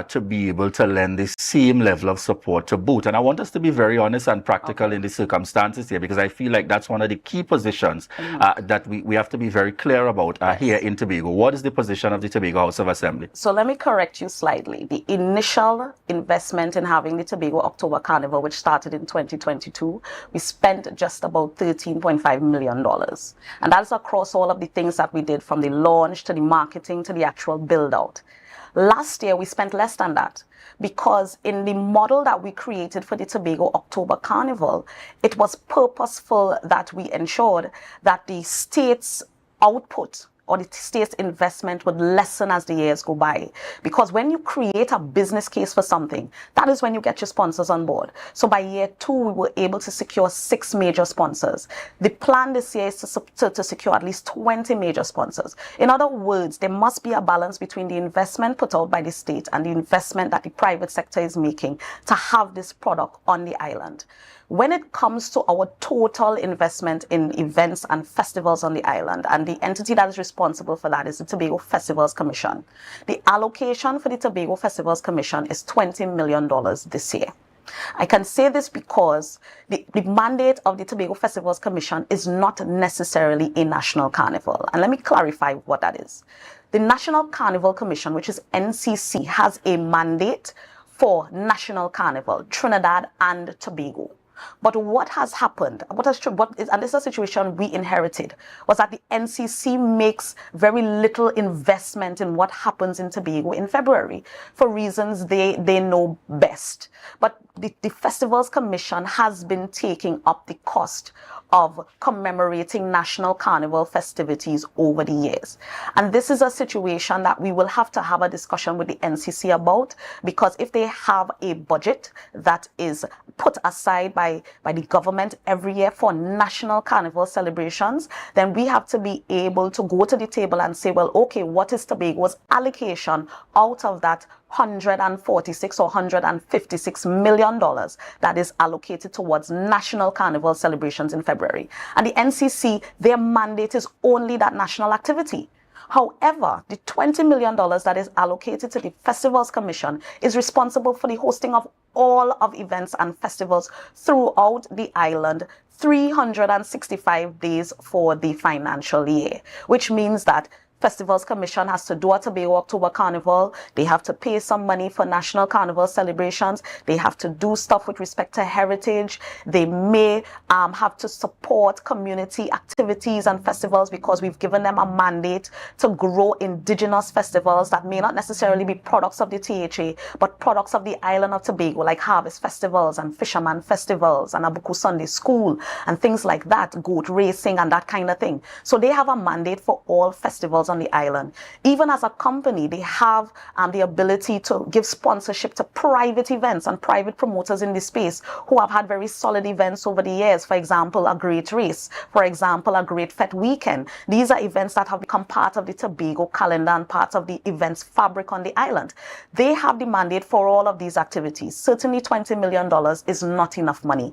to be able to lend the same level of support to both? And I want us to be very honest and practical in the circumstances here, because I feel like that's one of the key positions that we have to be very clear about here in Tobago. What is the position of the Tobago House of Assembly? So let me correct you slightly. The initial investment in having the Tobago October Carnival, which started in 2022, we spent just about $13.5 million. And that's across all of the things that we did, from the launch to the marketing to the actual build out. Last year, we spent less than that, because in the model that we created for the Tobago October Carnival, it was purposeful that we ensured that the state's output or the state's investment would lessen as the years go by. Because when you create a business case for something, that is when you get your sponsors on board. So by year 2, we were able to secure 6 major sponsors. The plan this year is to secure at least 20 major sponsors. In other words, there must be a balance between the investment put out by the state and the investment that the private sector is making to have this product on the island. When it comes to our total investment in events and festivals on the island, and the entity that is responsible for that is the Tobago Festivals Commission, the allocation for the Tobago Festivals Commission is $20 million this year. I can say this because the mandate of the Tobago Festivals Commission is not necessarily a national carnival. And let me clarify what that is. The National Carnival Commission, which is NCC, has a mandate for National Carnival, Trinidad and Tobago. But what has happened, and this is a situation we inherited, was that the NCC makes very little investment in what happens in Tobago in February for reasons they know best. But the Festivals Commission has been taking up the cost of commemorating National Carnival festivities over the years. And this is a situation that we will have to have a discussion with the NCC about, because if they have a budget that is put aside by the government every year for National Carnival celebrations, then we have to be able to go to the table and say, well, okay, what is Tobago's allocation out of that $146 or $156 million that is allocated towards national carnival celebrations in February. And the NCC, their mandate is only that national activity. However, the $20 million that is allocated to the Festivals Commission is responsible for the hosting of all of events and festivals throughout the island 365 days for the financial year, which means that Festivals Commission has to do a Tobago October Carnival. They have to pay some money for national carnival celebrations. They have to do stuff with respect to heritage. They may have to support community activities and festivals because we've given them a mandate to grow indigenous festivals that may not necessarily be products of the THA, but products of the island of Tobago, like harvest festivals and fisherman festivals and Abuku Sunday School and things like that, goat racing and that kind of thing. So they have a mandate for all festivals on the island. Even as a company, they have the ability to give sponsorship to private events and private promoters in the space who have had very solid events over the years. For example, a great race. For example, a great Fet weekend. These are events that have become part of the Tobago calendar and part of the events fabric on the island. They have the mandate for all of these activities. Certainly $20 million is not enough money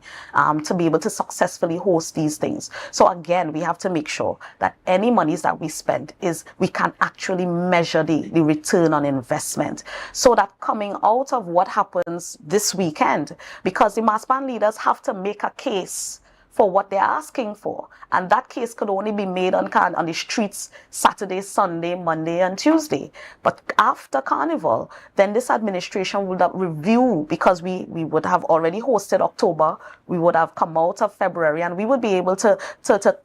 to be able to successfully host these things. So again, we have to make sure that any monies that we spend we can actually measure the return on investment, so that coming out of what happens this weekend, because the mass band leaders have to make a case for what they're asking for, and that case could only be made on the streets Saturday, Sunday, Monday and Tuesday. But after Carnival, then this administration would review, because we would have already hosted October, we would have come out of February, and we would be able to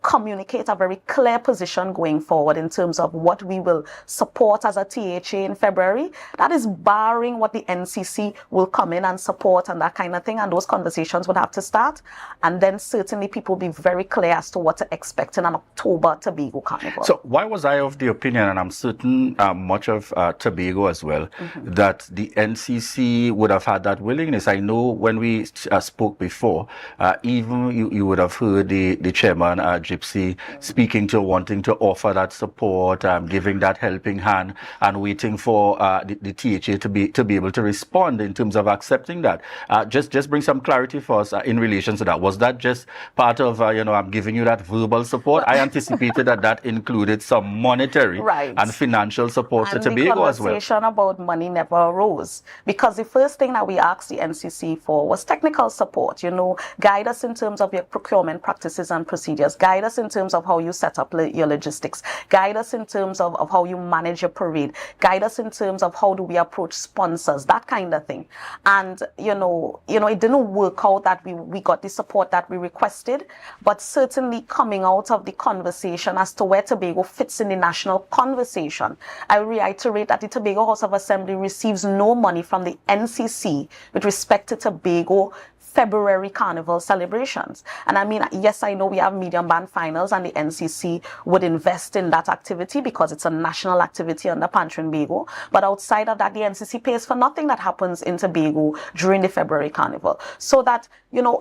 communicate a very clear position going forward in terms of what we will support as a THA in February. That is barring what the NCC will come in and support and that kind of thing, and those conversations would have to start, and then certainly people be very clear as to what to expect in an October Tobago Carnival. So why was I of the opinion, and I'm certain much of Tobago as well, that the NCC would have had that willingness? I know when we spoke before, even you would have heard the chairman, Gypsy, speaking to wanting to offer that support, giving that helping hand, and waiting for the THA to be able to respond in terms of accepting that. Just bring some clarity for us in relation to that. Was that just part of, I'm giving you that verbal support? I anticipated that included some monetary and financial support to Tobago as well. The conversation about money never arose, because the first thing that we asked the NCC for was technical support. Guide us in terms of your procurement practices and procedures. Guide us in terms of how you set up your logistics. Guide us in terms of how you manage your parade. Guide us in terms of how do we approach sponsors, that kind of thing. And, it didn't work out that we got the support that we requested, but certainly coming out of the conversation as to where Tobago fits in the national conversation, I reiterate that the Tobago House of Assembly receives no money from the NCC with respect to Tobago February Carnival celebrations. And I mean, yes, I know we have medium band finals and the NCC would invest in that activity because it's a national activity under Trinbago. But outside of that, the NCC pays for nothing that happens in Tobago during the February Carnival. So that,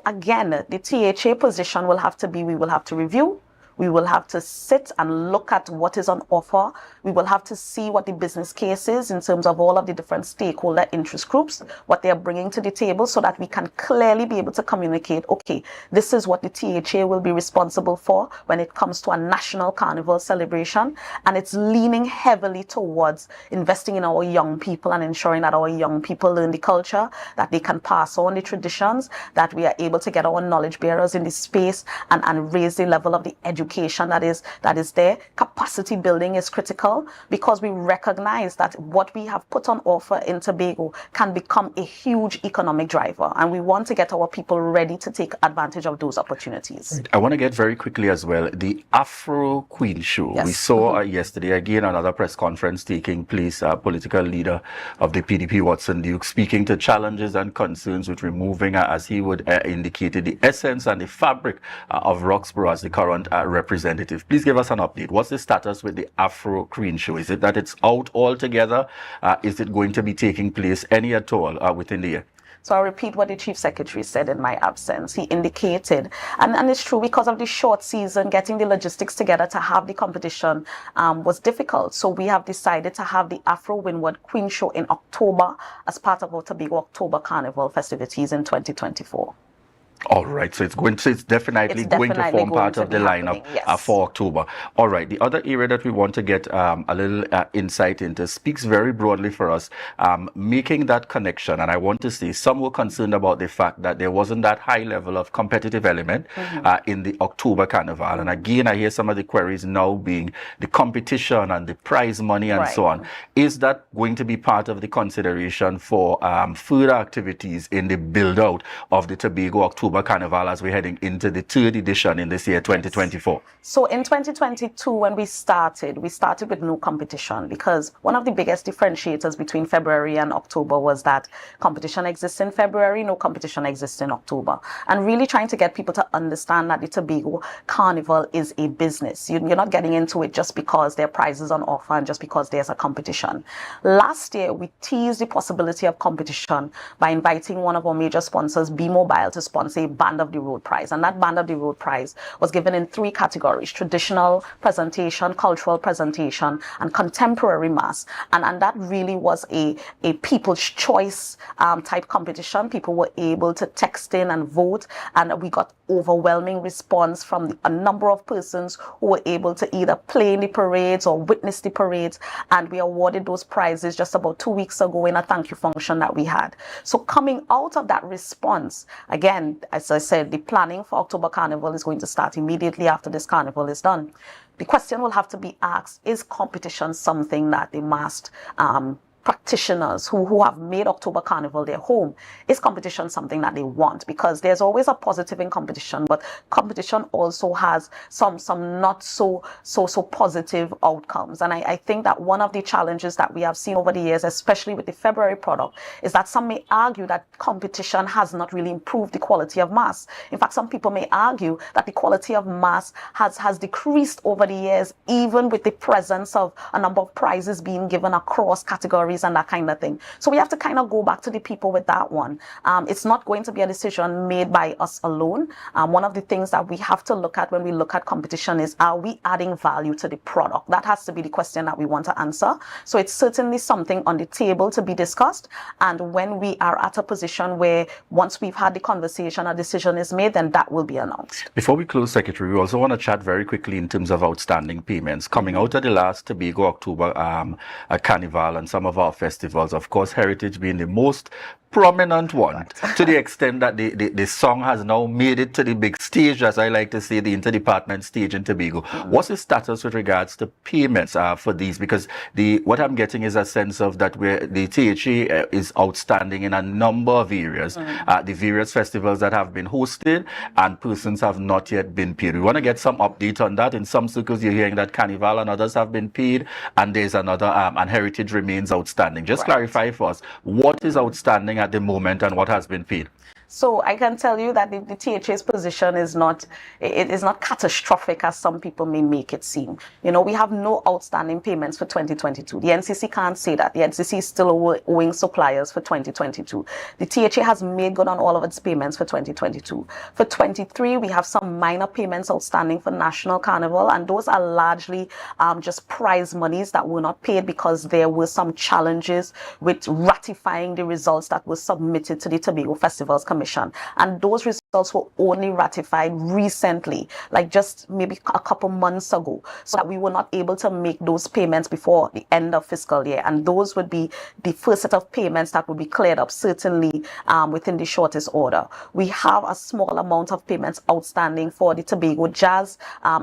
again, the THA position will have to be, we will have to review. We will have to sit and look at what is on offer. We will have to see what the business case is in terms of all of the different stakeholder interest groups, what they are bringing to the table, so that we can clearly be able to communicate, okay, this is what the THA will be responsible for when it comes to a national carnival celebration. And it's leaning heavily towards investing in our young people and ensuring that our young people learn the culture, that they can pass on the traditions, that we are able to get our knowledge bearers in this space and raise the level of the education that is there. Capacity building is critical, because we recognize that what we have put on offer in Tobago can become a huge economic driver, and we want to get our people ready to take advantage of those opportunities. I want to get very quickly as well, the Afro Queen show. Yes. We saw yesterday again another press conference taking place, political leader of the PDP, Watson Duke, speaking to challenges and concerns with removing, as he would indicated, the essence and the fabric of Roxborough as the current representative. Please give us an update. What's the status with the Afro Queen show? Is it that it's out altogether? Is it going to be taking place any at all within the year? So I'll repeat what the Chief Secretary said in my absence. He indicated, and it's true, because of the short season, getting the logistics together to have the competition was difficult. So we have decided to have the Afro-Windward Queen Show in October as part of our Tobago October Carnival festivities in 2024. All right, so it's definitely going to form part of the lineup for October. All right, the other area that we want to get a little insight into speaks very broadly for us, making that connection. And I want to say some were concerned about the fact that there wasn't that high level of competitive element in the October Carnival. And again, I hear some of the queries now being the competition and the prize money and so on. Is that going to be part of the consideration for further activities in the build-out of the Tobago October Carnival as we're heading into the third edition in this year 2024? So in 2022, when we started with no competition, because one of the biggest differentiators between February and October was that competition exists in February, no competition exists in October. And really trying to get people to understand that the Tobago Carnival is a business. You're not getting into it just because there are prizes on offer and just because there's a competition. Last year, we teased the possibility of competition by inviting one of our major sponsors, B-Mobile, to sponsor a Band of the Road prize. And that Band of the Road prize was given in 3 categories: traditional presentation, cultural presentation, and contemporary mass. And that really was a people's choice type competition. People were able to text in and vote, and we got overwhelming response from a number of persons who were able to either play in the parades or witness the parades. And we awarded those prizes just about 2 weeks ago in a thank you function that we had. So coming out of that response, again, as I said, the planning for October Carnival is going to start immediately after this carnival is done. The question will have to be asked, is competition something that the masked practitioners who have made October Carnival their home, is competition something that they want? Because there's always a positive in competition, but competition also has some not so positive outcomes. And I think that one of the challenges that we have seen over the years, especially with the February product, is that some may argue that competition has not really improved the quality of mass. In fact, some people may argue that the quality of mass has decreased over the years, even with the presence of a number of prizes being given across categories and that kind of thing. So we have to kind of go back to the people with that one. It's not going to be a decision made by us alone. One of the things that we have to look at when we look at competition is, are we adding value to the product? That has to be the question that we want to answer. So it's certainly something on the table to be discussed. And when we are at a position where once we've had the conversation, a decision is made, then that will be announced. Before we close, Secretary, we also want to chat very quickly in terms of outstanding payments. Coming out of the last Tobago October Carnival and some of our festivals, of course, Heritage being the most prominent one, to the extent that the song has now made it to the big stage, as I like to say, the interdepartment stage in Tobago. What's the status with regards to payments for these? Because what I'm getting is a sense of that where the THA is outstanding in a number of areas, the various festivals that have been hosted, and persons have not yet been paid. We want to get some update on that. In some circles, you're hearing that Carnival and others have been paid, and there's another, and Heritage remains outstanding. Just clarify for us, what is outstanding at the moment and what has been paid? So I can tell you that the THA's position is not catastrophic as some people may make it seem. You know, we have no outstanding payments for 2022. The NCC can't say that. The NCC is still owing suppliers for 2022. The THA has made good on all of its payments for 2022. For 23, we have some minor payments outstanding for National Carnival, and those are largely just prize monies that were not paid because there were some challenges with ratifying the results that were submitted to the Tobago Festivals Commission. And those results were only ratified recently, like just maybe a couple months ago, so that we were not able to make those payments before the end of fiscal year. And those would be the first set of payments that would be cleared up, certainly within the shortest order. We have a small amount of payments outstanding for the Tobago Jazz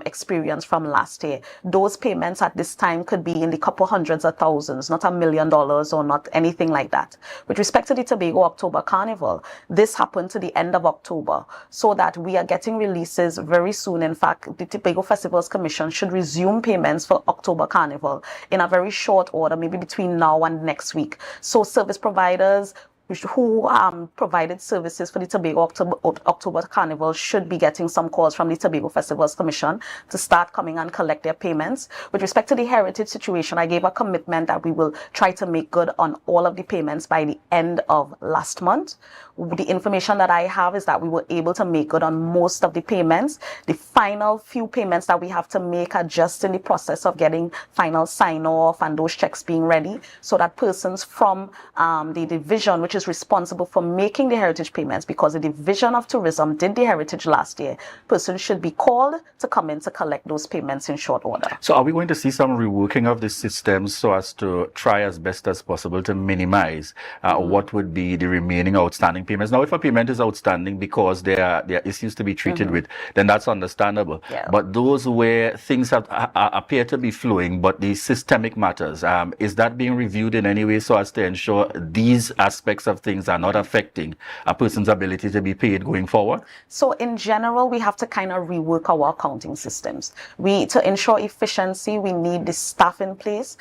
experience from last year. Those payments at this time could be in the couple hundreds of thousands, not $1 million or not anything like that. With respect to the Tobago October Carnival, this happened to the end of October, so that we are getting releases very soon. In fact, the Tobago Festivals Commission should resume payments for October Carnival in a very short order, maybe between now and next week. So service providers, who provided services for the Tobago October Carnival should be getting some calls from the Tobago Festivals Commission to start coming and collect their payments. With respect to the heritage situation, I gave a commitment that we will try to make good on all of the payments by the end of last month. The information that I have is that we were able to make good on most of the payments. The final few payments that we have to make are just in the process of getting final sign-off and those checks being ready, so that persons from the division which is responsible for making the heritage payments, because the Division of Tourism did the heritage last year, persons should be called to come in to collect those payments in short order. So are we going to see some reworking of the system so as to try as best as possible to minimize what would be the remaining outstanding payments? Now, if a payment is outstanding because there are issues to be treated with, then that's understandable. Yeah. But those where things appear to be flowing, but the systemic matters, is that being reviewed in any way so as to ensure these aspects of things are not affecting a person's ability to be paid going forward? So in general, we have to kind of rework our accounting systems. To ensure efficiency, we need the staff in place.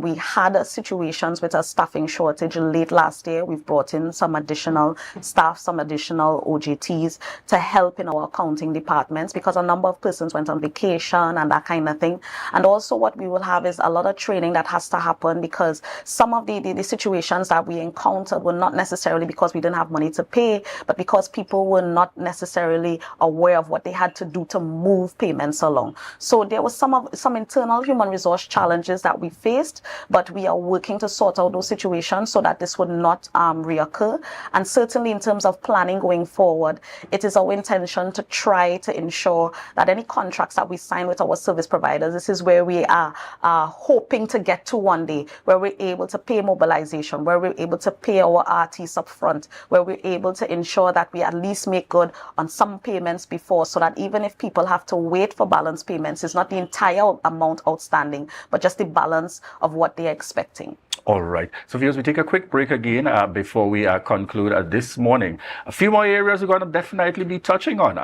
We had situations with a staffing shortage late last year. We've brought in some additional staff, some additional OJTs to help in our accounting departments, because a number of persons went on vacation and that kind of thing. And also what we will have is a lot of training that has to happen, because some of the situations that we encountered were not necessarily because we didn't have money to pay, but because people were not necessarily aware of what they had to do to move payments along. So there was some internal human resource challenges that we faced, but we are working to sort out those situations so that this would not reoccur. And certainly in terms of planning going forward, it is our intention to try to ensure that any contracts that we sign with our service providers, this is where we are hoping to get to one day, where we're able to pay mobilization, where we're able to pay our artists up front, where we're able to ensure that we at least make good on some payments before, so that even if people have to wait for balance payments, it's not the entire amount outstanding, but just the balance of what they're expecting. All right. So viewers, we take a quick break again before we conclude this morning. A few more areas we're going to definitely be touching on.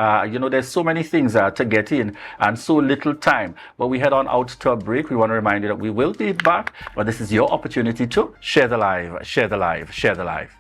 There's so many things to get in and so little time. But we head on out to a break. We want to remind you that we will be back, but this is your opportunity to share the live, share the live, share the live.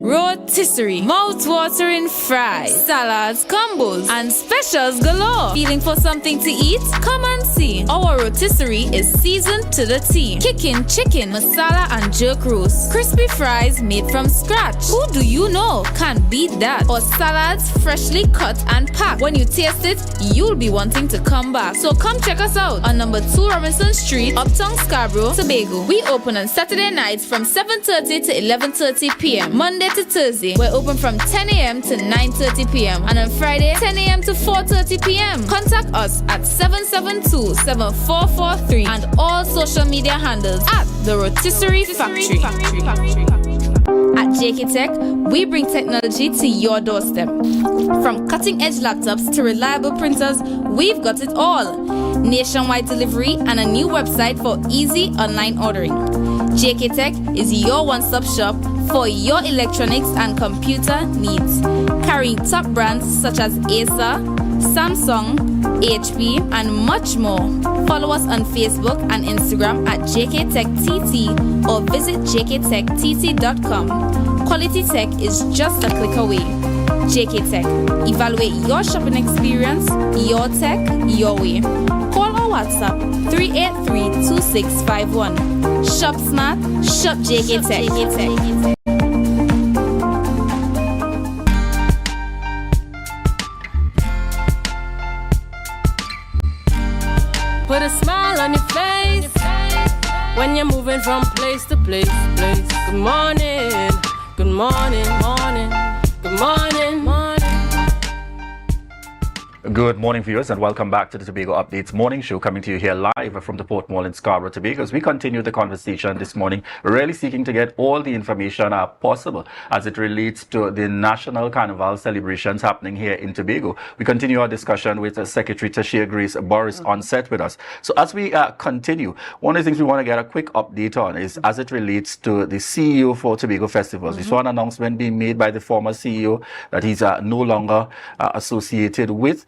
Rotisserie, mouth-watering fries, salads, combos, and specials galore. Feeling for something to eat? Come and see. Our rotisserie is seasoned to the T. Kicking chicken, masala, and jerk roast. Crispy fries made from scratch. Who do you know can beat that? Or salads freshly cut and packed. When you taste it, you'll be wanting to come back. So come check us out on number 2 Robinson Street, Uptown Scarborough, Tobago. We open on Saturday nights from 7:30 to 11:30 p.m. Monday to Thursday, we're open from 10 a.m. to 9:30 p.m. and on Friday, 10 a.m. to 4:30 p.m. Contact us at 772-7443 and all social media handles at The Rotisserie Factory. At JK Tech, we bring technology to your doorstep. From cutting-edge laptops to reliable printers, we've got it all. Nationwide delivery and a new website for easy online ordering. JK Tech is your one-stop shop for your electronics and computer needs. Carrying top brands such as Acer, Samsung, HP, and much more. Follow us on Facebook and Instagram at JKTechTT or visit jktechtt.com. Quality tech is just a click away. JK Tech. Evaluate your shopping experience, your tech, your way. Call or WhatsApp 383-2651. Shop smart, shop JK Tech. Put a smile on your face when you're moving from place to place. Good morning, good morning, morning, good morning, morning. Good morning, viewers, and welcome back to the Tobago Updates morning show, coming to you here live from the Port Mall in Scarborough, Tobago. As we continue the conversation this morning, really seeking to get all the information possible as it relates to the National Carnival celebrations happening here in Tobago. We continue our discussion with Secretary Tashia Grace Burris on set with us. So as we continue, one of the things we want to get a quick update on is as it relates to the CEO for Tobago Festivals. We saw an announcement being made by the former CEO that he's no longer associated with.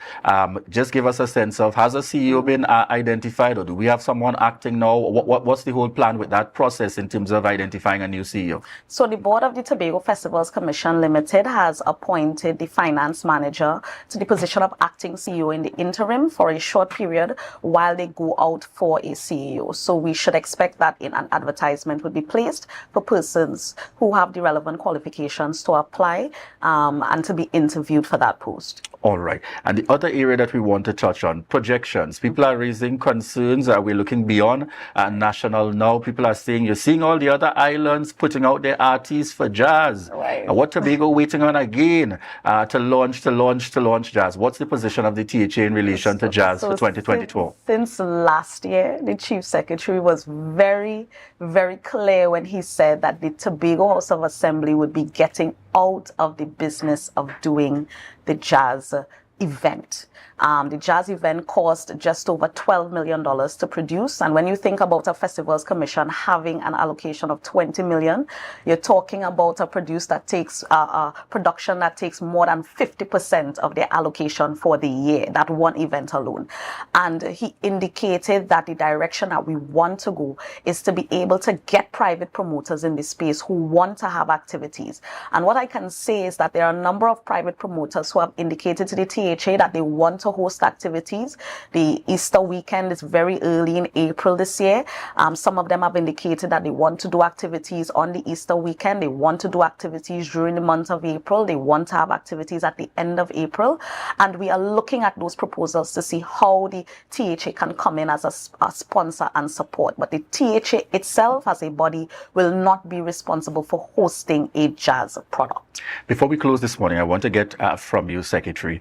Just give us a sense of, has a CEO been identified, or do we have someone acting now? What's the whole plan with that process in terms of identifying a new CEO? So the board of the Tobago Festivals Commission Limited has appointed the finance manager to the position of acting CEO in the interim for a short period while they go out for a CEO. So we should expect that an advertisement would be placed for persons who have the relevant qualifications to apply and to be interviewed for that post. All right. And the other area that we want to touch on, projections. People are raising concerns. We're looking beyond national now. People are saying, you're seeing all the other islands putting out their artists for jazz. Right. What Tobago waiting on again to launch jazz? What's the position of the THA in relation to jazz for 2022? Since last year, the Chief Secretary was very, very clear when he said that the Tobago House of Assembly would be getting out of the business of doing the jazz event. The jazz event cost just over $12 million to produce. And when you think about a Festivals Commission having an allocation of $20 million, you're talking about a production that takes more than 50% of their allocation for the year, that one event alone. And he indicated that the direction that we want to go is to be able to get private promoters in the space who want to have activities. And what I can say is that there are a number of private promoters who have indicated to the THA that they want to host activities. The Easter weekend is very early in April this year. Some of them have indicated that they want to do activities on the Easter weekend. They want to do activities during the month of April. They want to have activities at the end of April. And we are looking at those proposals to see how the THA can come in as a sponsor and support. But the THA itself as a body will not be responsible for hosting a jazz product. Before we close this morning, I want to get from you, Secretary,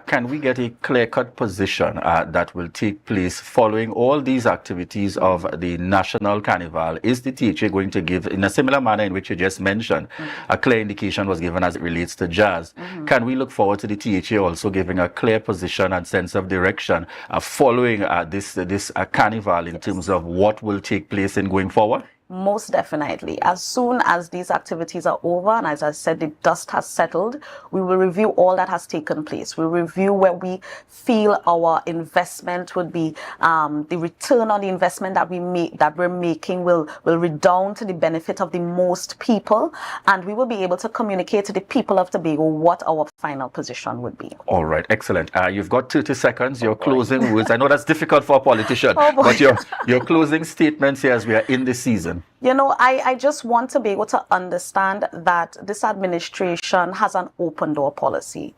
can we get a clear-cut position that will take place following all these activities of the National Carnival? Is the THA going to give, in a similar manner in which you just mentioned, a clear indication was given as it relates to jazz? Can we look forward to the THA also giving a clear position and sense of direction following this carnival in terms of what will take place in going forward? Most definitely. As soon as these activities are over, and as I said, the dust has settled, we will review all that has taken place. We'll review where we feel our investment would be, the return on the investment that we're making will redound to the benefit of the most people, and we will be able to communicate to the people of Tobago what our final position would be. All right, excellent. You've got 30 seconds. Your closing words. I know that's difficult for a politician, but your closing statements here as we are in the season. You know, I just want to be able to understand that this administration has an open door policy.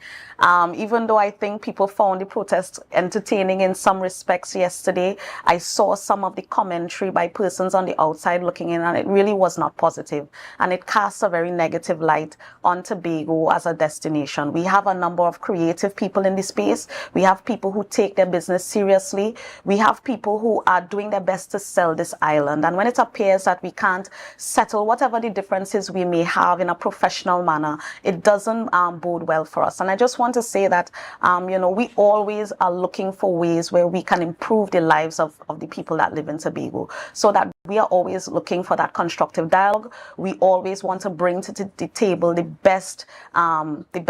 Even though I think people found the protests entertaining in some respects yesterday, I saw some of the commentary by persons on the outside looking in, and it really was not positive. And it casts a very negative light on Tobago as a destination. We have a number of creative people in the space. We have people who take their business seriously. We have people who are doing their best to sell this island. And when it appears that we can't settle whatever the differences we may have in a professional manner, it doesn't bode well for us. And I just want to say that, you know, we always are looking for ways where we can improve the lives of the people that live in Tobago, so that we are always looking for that constructive dialogue. We always want to bring to the table the best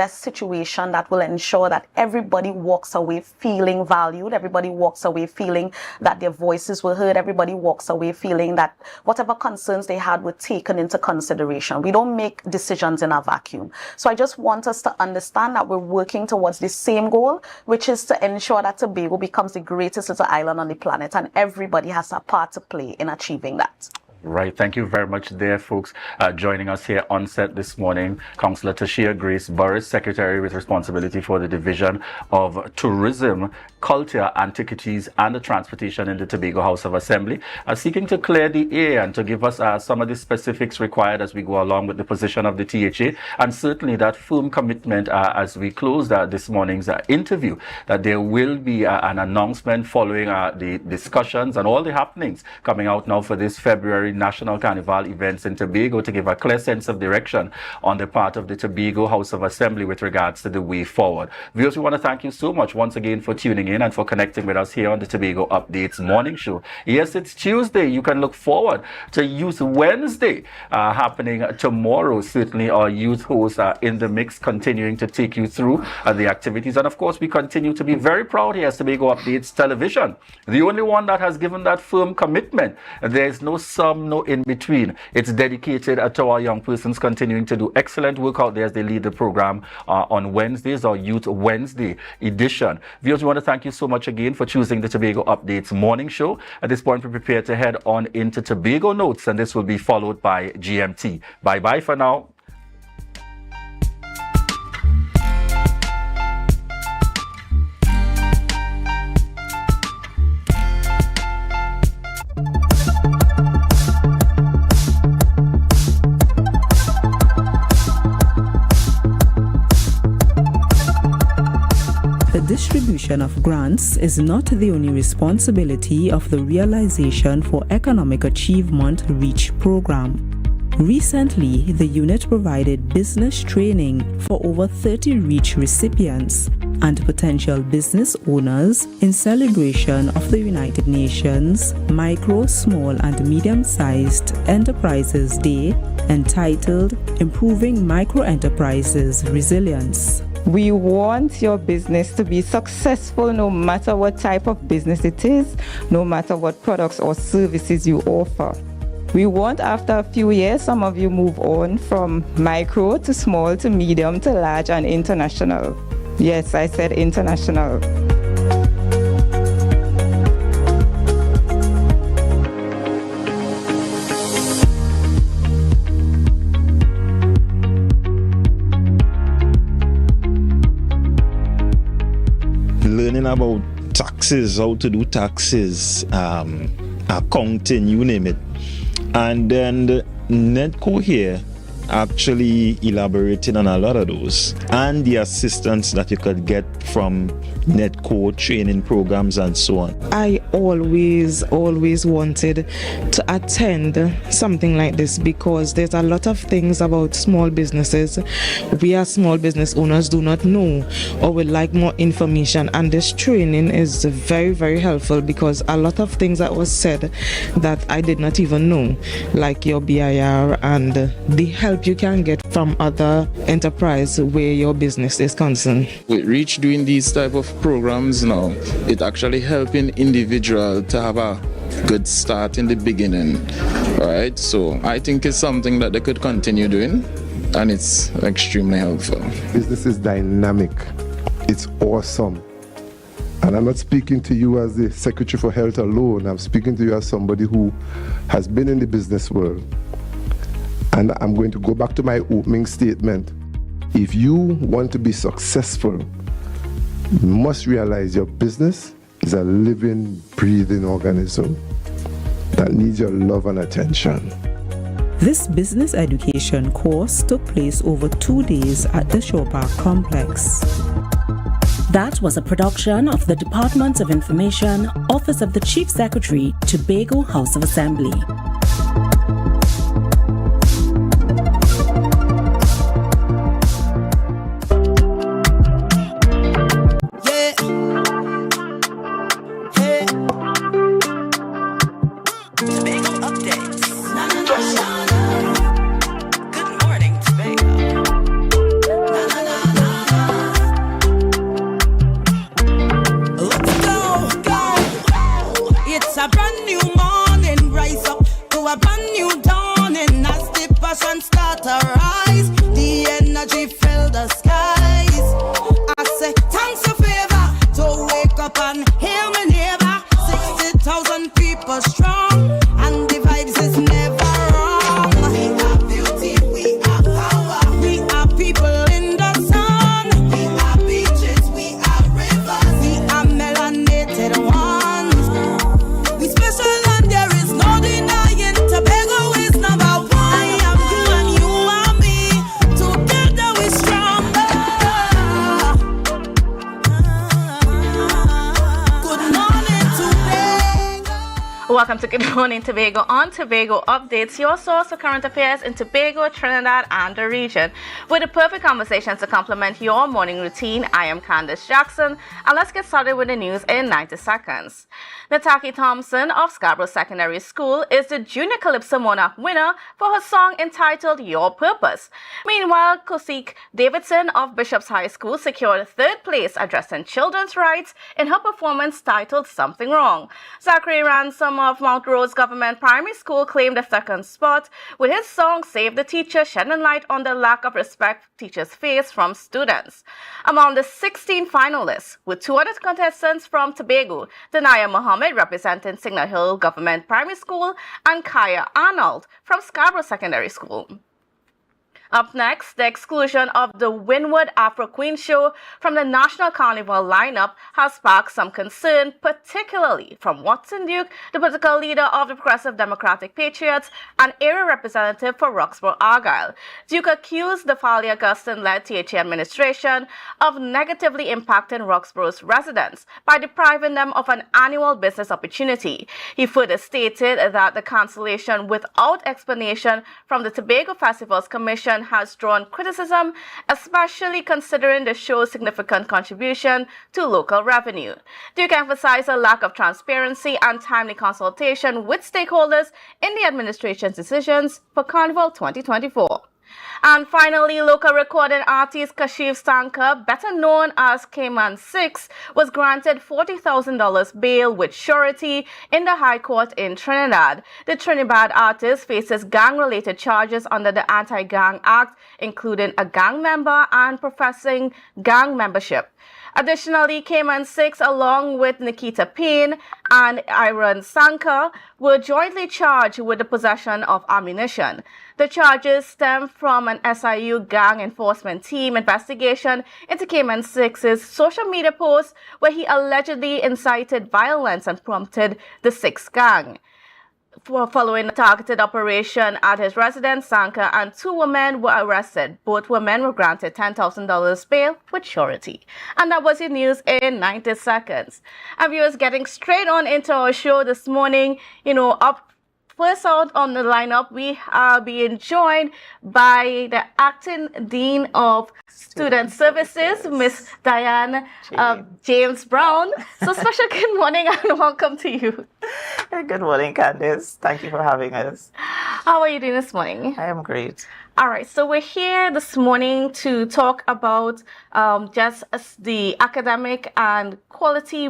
situation that will ensure that everybody walks away feeling valued, everybody walks away feeling that their voices were heard, everybody walks away feeling that whatever concerns they had were taken into consideration. We don't make decisions in a vacuum. So I just want us to understand that we're working towards the same goal, which is to ensure that Tobago becomes the greatest little island on the planet, and everybody has a part to play in achieving that. Right. Thank you very much there, folks. Joining us here on set this morning, Councillor Tashia Grace Burris, Secretary with responsibility for the Division of Tourism, Culture, Antiquities and the Transportation in the Tobago House of Assembly, seeking to clear the air and to give us some of the specifics required as we go along with the position of the THA, and certainly that firm commitment as we close this morning's interview, that there will be an announcement following the discussions and all the happenings coming out now for this February during National Carnival events in Tobago to give a clear sense of direction on the part of the Tobago House of Assembly with regards to the way forward. Viewers, we want to thank you so much once again for tuning in and for connecting with us here on the Tobago Updates Morning Show. Yes, it's Tuesday. You can look forward to Youth Wednesday happening tomorrow. Certainly our youth hosts are in the mix, continuing to take you through the activities. And of course, we continue to be very proud here as Tobago Updates Television, the only one that has given that firm commitment. There is no sum, no in between. It's dedicated to our young persons continuing to do excellent work out there as they lead the program on Wednesdays, our Youth Wednesday edition. Viewers, we want to thank you so much again for choosing the Tobago Updates Morning Show. At this point, we prepare to head on into Tobago Notes, and this will be followed by GMT. Bye-bye for now. The distribution of grants is not the only responsibility of the Realization for Economic Achievement REACH program. Recently, the unit provided business training for over 30 REACH recipients and potential business owners in celebration of the United Nations Micro, Small and Medium-Sized Enterprises Day, entitled Improving Micro Enterprises Resilience. We want your business to be successful no matter what type of business it is, no matter what products or services you offer. We want after a few years, some of you move on from micro to small to medium to large and international. Yes, I said international. Learning about taxes, how to do taxes, accounting, you name it. And then the Netco here actually elaborated on a lot of those, and the assistance that you could get from Netco training programs and so on. I always wanted to attend something like this because there's a lot of things about small businesses we as small business owners do not know or would like more information, and this training is very, very helpful because a lot of things that was said that I did not even know, like your BIR and the help you can get from other enterprise where your business is concerned. With REACH doing these type of programs now, it actually helping individual to have a good start in the beginning. Alright, so I think it's something that they could continue doing, and it's extremely helpful. Business is dynamic. It's awesome. And I'm not speaking to you as the Secretary for Health alone. I'm speaking to you as somebody who has been in the business world. And I'm going to go back to my opening statement. If you want to be successful, you must realize your business is a living, breathing organism that needs your love and attention. This business education course took place over 2 days at the Shore Park complex. That was a production of the Department of Information, Office of the Chief Secretary, Tobago House of Assembly. It's a brand new morning, rise up. Welcome to Good Morning Tobago on Tobago Updates, your source for current affairs in Tobago, Trinidad, and the region. With the perfect conversations to complement your morning routine, I am Candace Jackson, and let's get started with the news in 90 seconds. Nataki Thompson of Scarborough Secondary School is the Junior Calypso Monarch winner for her song entitled Your Purpose. Meanwhile, Kosik Davidson of Bishop's High School secured third place addressing children's rights in her performance titled Something Wrong. Zachary Ransom of Mount Rose Government Primary School claimed the second spot with his song Save the Teacher, shedding light on the lack of respect teachers face from students. Among the 16 finalists were two other contestants from Tobago, Danaya Mohammed representing Signal Hill Government Primary School and Kaya Arnold from Scarborough Secondary School. Up next, the exclusion of the Wynwood Afro Queen show from the National Carnival lineup has sparked some concern, particularly from Watson Duke, the political leader of the Progressive Democratic Patriots and area representative for Roxborough Argyle. Duke accused the Falia Augustin-led THA administration of negatively impacting Roxborough's residents by depriving them of an annual business opportunity. He further stated that the cancellation without explanation from the Tobago Festivals Commission has drawn criticism, especially considering the show's significant contribution to local revenue. Duke emphasized a lack of transparency and timely consultation with stakeholders in the administration's decisions for Carnival 2024. And finally, local recording artist Kashiv Stanka, better known as Cayman 6, was granted $40,000 bail with surety in the High Court in Trinidad. The Trinidad artist faces gang-related charges under the Anti-Gang Act, including a gang member and professing gang membership. Additionally, Cayman 6, along with Nikita Payne and Iron Sanka, were jointly charged with the possession of ammunition. The charges stem from an SIU gang enforcement team investigation into Cayman 6's social media posts where he allegedly incited violence and prompted the 6 gang. Following a targeted operation at his residence, Sanka and 2 women were arrested. Both women were granted $10,000 bail with surety. And that was your news in 90 seconds. And viewers, getting straight on into our show this morning, first out on the lineup, we are being joined by the Acting Dean of Student Services, Miss Diane James Brown. So special good morning and welcome to you. Good morning, Candice. Thank you for having us. How are you doing this morning? I am great. All right, so we're here this morning to talk about just the academic and quality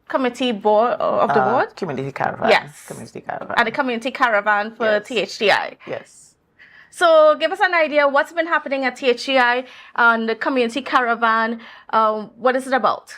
committee board of the board? Community caravan. Yes. Community caravan. And the community caravan for THDI. Yes. So give us an idea what's been happening at THDI and the community caravan. What is it about?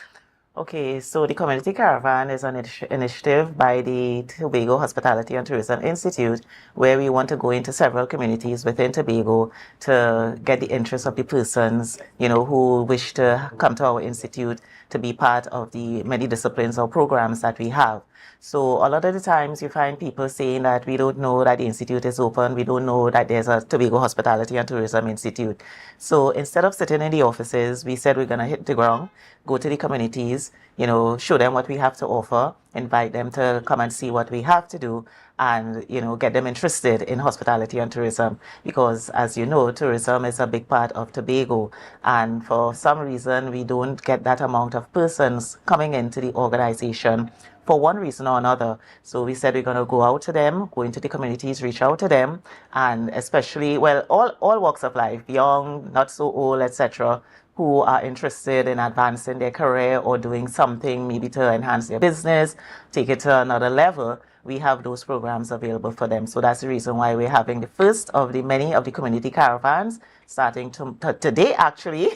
Okay, so the Community Caravan is an initiative by the Tobago Hospitality and Tourism Institute where we want to go into several communities within Tobago to get the interest of the persons, who wish to come to our institute to be part of the many disciplines or programs that we have. So a lot of the times you find people saying that we don't know that the institute is open, we don't know that there's a Tobago Hospitality and Tourism Institute. So instead of sitting in the offices, we said we're going to hit the ground, go to the communities, show them what we have to offer, invite them to come and see what we have to do, and, get them interested in hospitality and tourism. Because, as you know, tourism is a big part of Tobago. And for some reason, we don't get that amount of persons coming into the organization for one reason or another. So we said we're going to go out to them, go into the communities, reach out to them, and especially, all walks of life, young, not so old, etc., who are interested in advancing their career or doing something maybe to enhance their business, take it to another level. We have those programs available for them. So that's the reason why we're having the first of the many of the community caravans starting today, actually.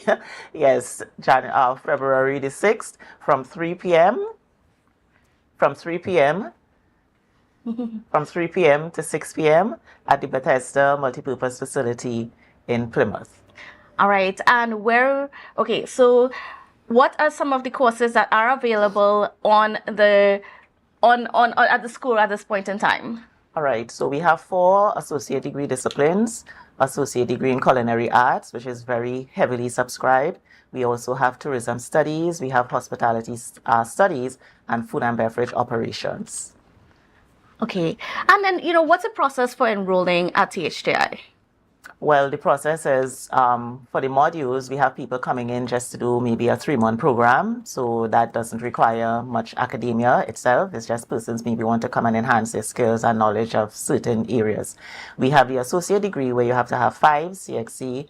Yes, February the 6th from 3 p.m. From 3 p.m. to 6 p.m. at the Bethesda Multipurpose Facility in Plymouth. All right, and so what are some of the courses that are available at the school at this point in time? All right, so we have 4 associate degree disciplines, associate degree in culinary arts, which is very heavily subscribed. We also have tourism studies, we have hospitality studies, and food and beverage operations. Okay. And then, what's the process for enrolling at THDI? Well, the process is for the modules, we have people coming in just to do maybe a 3-month program. So that doesn't require much academia itself. It's just persons maybe want to come and enhance their skills and knowledge of certain areas. We have the associate degree where you have to have 5 CXC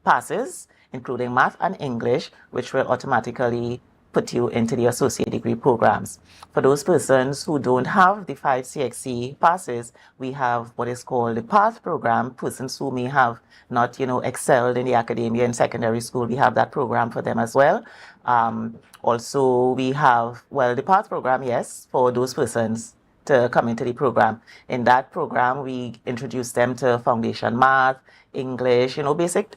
passes, including math and English, which will automatically put you into the associate degree programs. For those persons who don't have the 5 CXC passes, we have what is called the PATH program. Persons who may have not, excelled in the academia in secondary school, we have that program for them as well. Also, we have, the PATH program, yes, for those persons to come into the program. In that program, we introduce them to foundation math, English, basic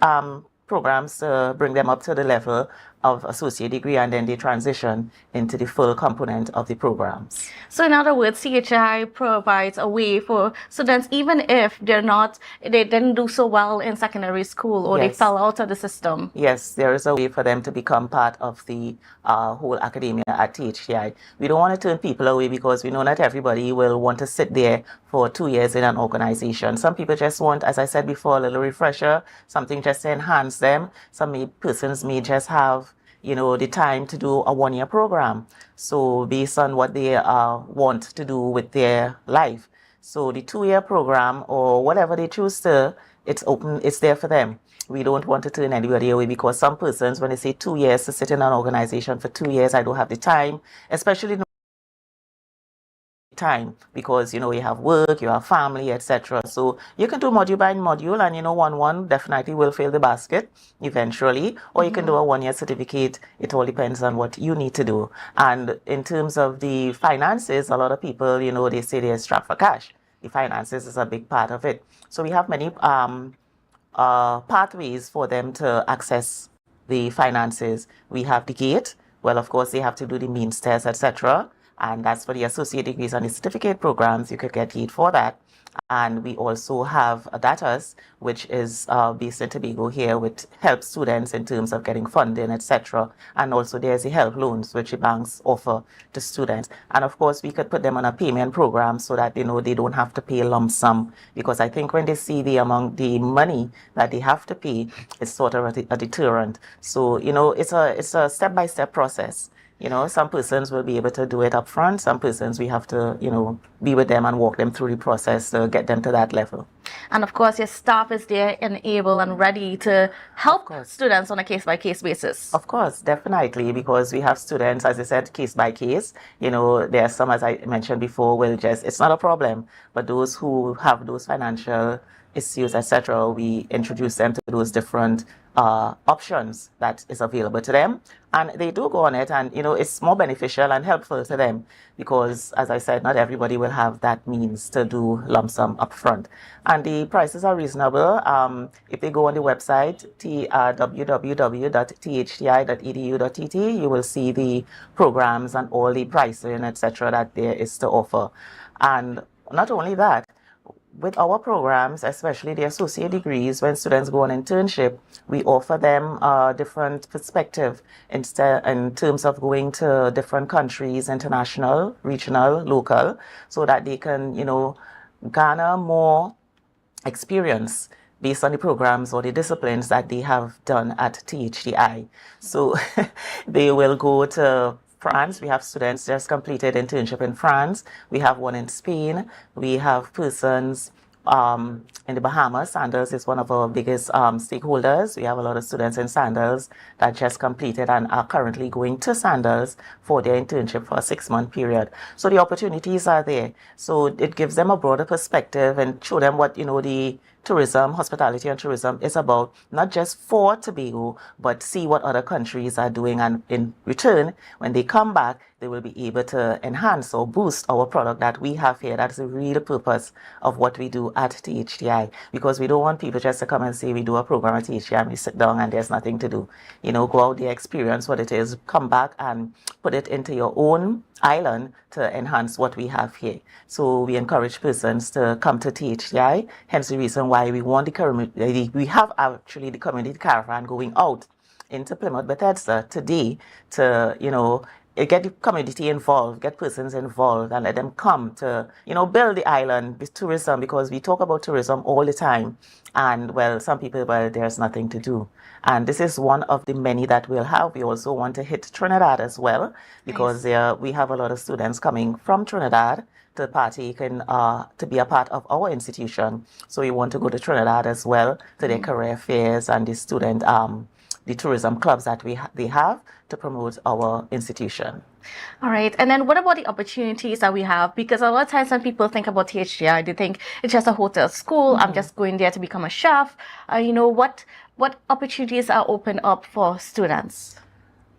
programs to bring them up to the level of associate degree, and then they transition into the full component of the programs. So in other words, THDI provides a way for students, even if they didn't do so well in secondary school or they fell out of the system. Yes, there is a way for them to become part of the whole academia at THDI. We don't want to turn people away because we know not everybody will want to sit there for 2 years in an organization. Some people just want, as I said before, a little refresher, something just to enhance them. Some persons may just have the time to do a 1-year program. So based on what they want to do with their life. So the 2-year program or whatever they choose to, it's open, it's there for them. We don't want to turn anybody away because some persons, when they say 2 years to sit in an organization for 2 years, I don't have the time, especially time because you have work, you have family, etc. So you can do module by module, and one definitely will fill the basket eventually, or you can do a 1-year certificate. It all depends on what you need to do. And in terms of the finances, a lot of people, they say they're strapped for cash. The finances is a big part of it. So we have many pathways for them to access the finances. We have the gate. Well, of course, they have to do the means test, etc. And that's for the associate degrees and the certificate programs. You could get gate for that. And we also have a DATAS, which is based in Tobago here, which helps students in terms of getting funding, etc. And also there's the help loans, which the banks offer to students. And of course, we could put them on a payment program so that they don't have to pay a lump sum. Because I think when they see the money that they have to pay, it's sort of a deterrent. So, it's a step-by-step process. Some persons will be able to do it up front. Some persons we have to, be with them and walk them through the process to get them to that level. And of course, your staff is there and able and ready to help students on a case-by-case basis. Of course, definitely, because we have students, as I said, case by case. There are some, as I mentioned before, it's not a problem. But those who have those financial issues, etc., we introduce them to those different options that is available to them, and they do go on it, and it's more beneficial and helpful to them because, as I said, not everybody will have that means to do lump sum upfront, and the prices are reasonable. If they go on the website www.thdI.edu.tt, you will see the programs and all the pricing, etc., that there is to offer. And not only that, with our programs, especially the associate degrees, when students go on internship, we offer them a different perspective in terms of going to different countries, international, regional, local, so that they can, garner more experience based on the programs or the disciplines that they have done at THDI. So they will go to France. We have students just completed internship in France. We have one in Spain. We have persons in the Bahamas. Sandals is one of our biggest stakeholders. We have a lot of students in Sandals that just completed and are currently going to Sandals for their internship for a 6-month period. So the opportunities are there. So it gives them a broader perspective and show them what, the tourism, hospitality and tourism is about, not just for Tobago, but see what other countries are doing. And in return, when they come back, they will be able to enhance or boost our product that we have here. That's the real purpose of what we do at THDI, because we don't want people just to come and say we do a program at THDI and we sit down and there's nothing to do. Go out there, experience what it is, come back and put it into your own island to enhance what we have here. So we encourage persons to come to THDI, hence the reason why we want we have actually the community caravan going out into Plymouth, Bethesda today to, get the community involved, get persons involved, and let them come to, build the island with tourism, because we talk about tourism all the time. And, well, some people, there's nothing to do. And this is one of the many that we'll have. We also want to hit Trinidad as well, because we have a lot of students coming from Trinidad to partake in, to be a part of our institution. So we want to go to Trinidad as well, to their career fairs and the student, the tourism clubs that they have to promote our institution. All right. And then what about the opportunities that we have? Because a lot of times when people think about THDI, they think it's just a hotel school. I'm just going there to become a chef. What opportunities are open up for students?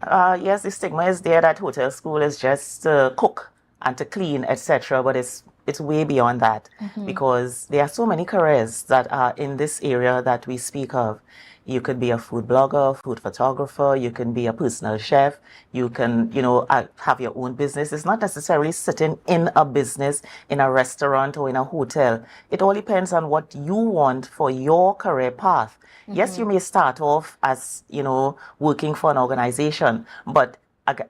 Yes, the stigma is there that hotel school is just to cook and to clean, etc. But it's way beyond that, because there are so many careers that are in this area that we speak of. You could be a food blogger, food photographer, you can be a personal chef, you can, have your own business. It's not necessarily sitting in a business, in a restaurant or in a hotel. It all depends on what you want for your career path. Yes, you may start off as, working for an organization, but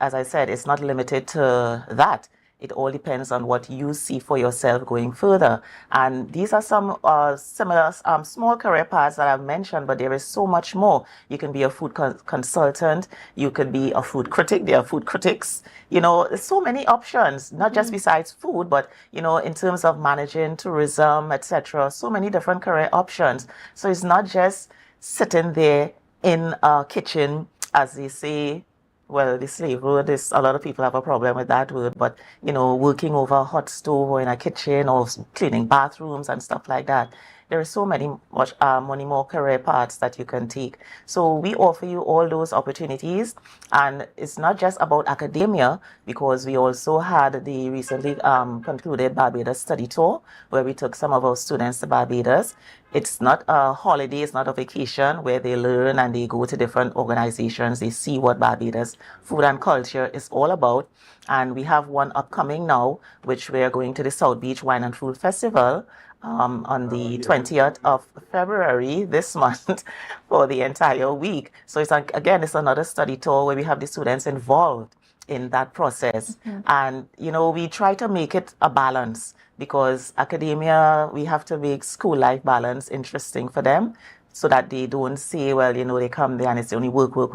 as I said, it's not limited to that. It all depends on what you see for yourself going further. And these are some similar small career paths that I've mentioned, but there is so much more. You can be a food consultant. You could be a food critic. There are food critics. There's so many options, not just besides food, but, in terms of managing tourism, etc. So many different career options. So it's not just sitting there in a kitchen, as they say. Well, the slave word is, a lot of people have a problem with that word, but, working over a hot stove or in a kitchen or cleaning bathrooms and stuff like that. There are so many more career paths that you can take. So we offer you all those opportunities. And it's not just about academia, because we also had the recently concluded Barbados study tour, where we took some of our students to Barbados. It's not a holiday, it's not a vacation, where they learn and they go to different organizations. They see what Barbados food and culture is all about. And we have one upcoming now, which we are going to the South Beach Wine and Food Festival on the 20th of February this month for the entire week. So it's it's another study tour where we have the students involved in that process. And, we try to make it a balance, because academia, we have to make school life balance interesting for them, so that they don't say, well, they come there and it's only work. We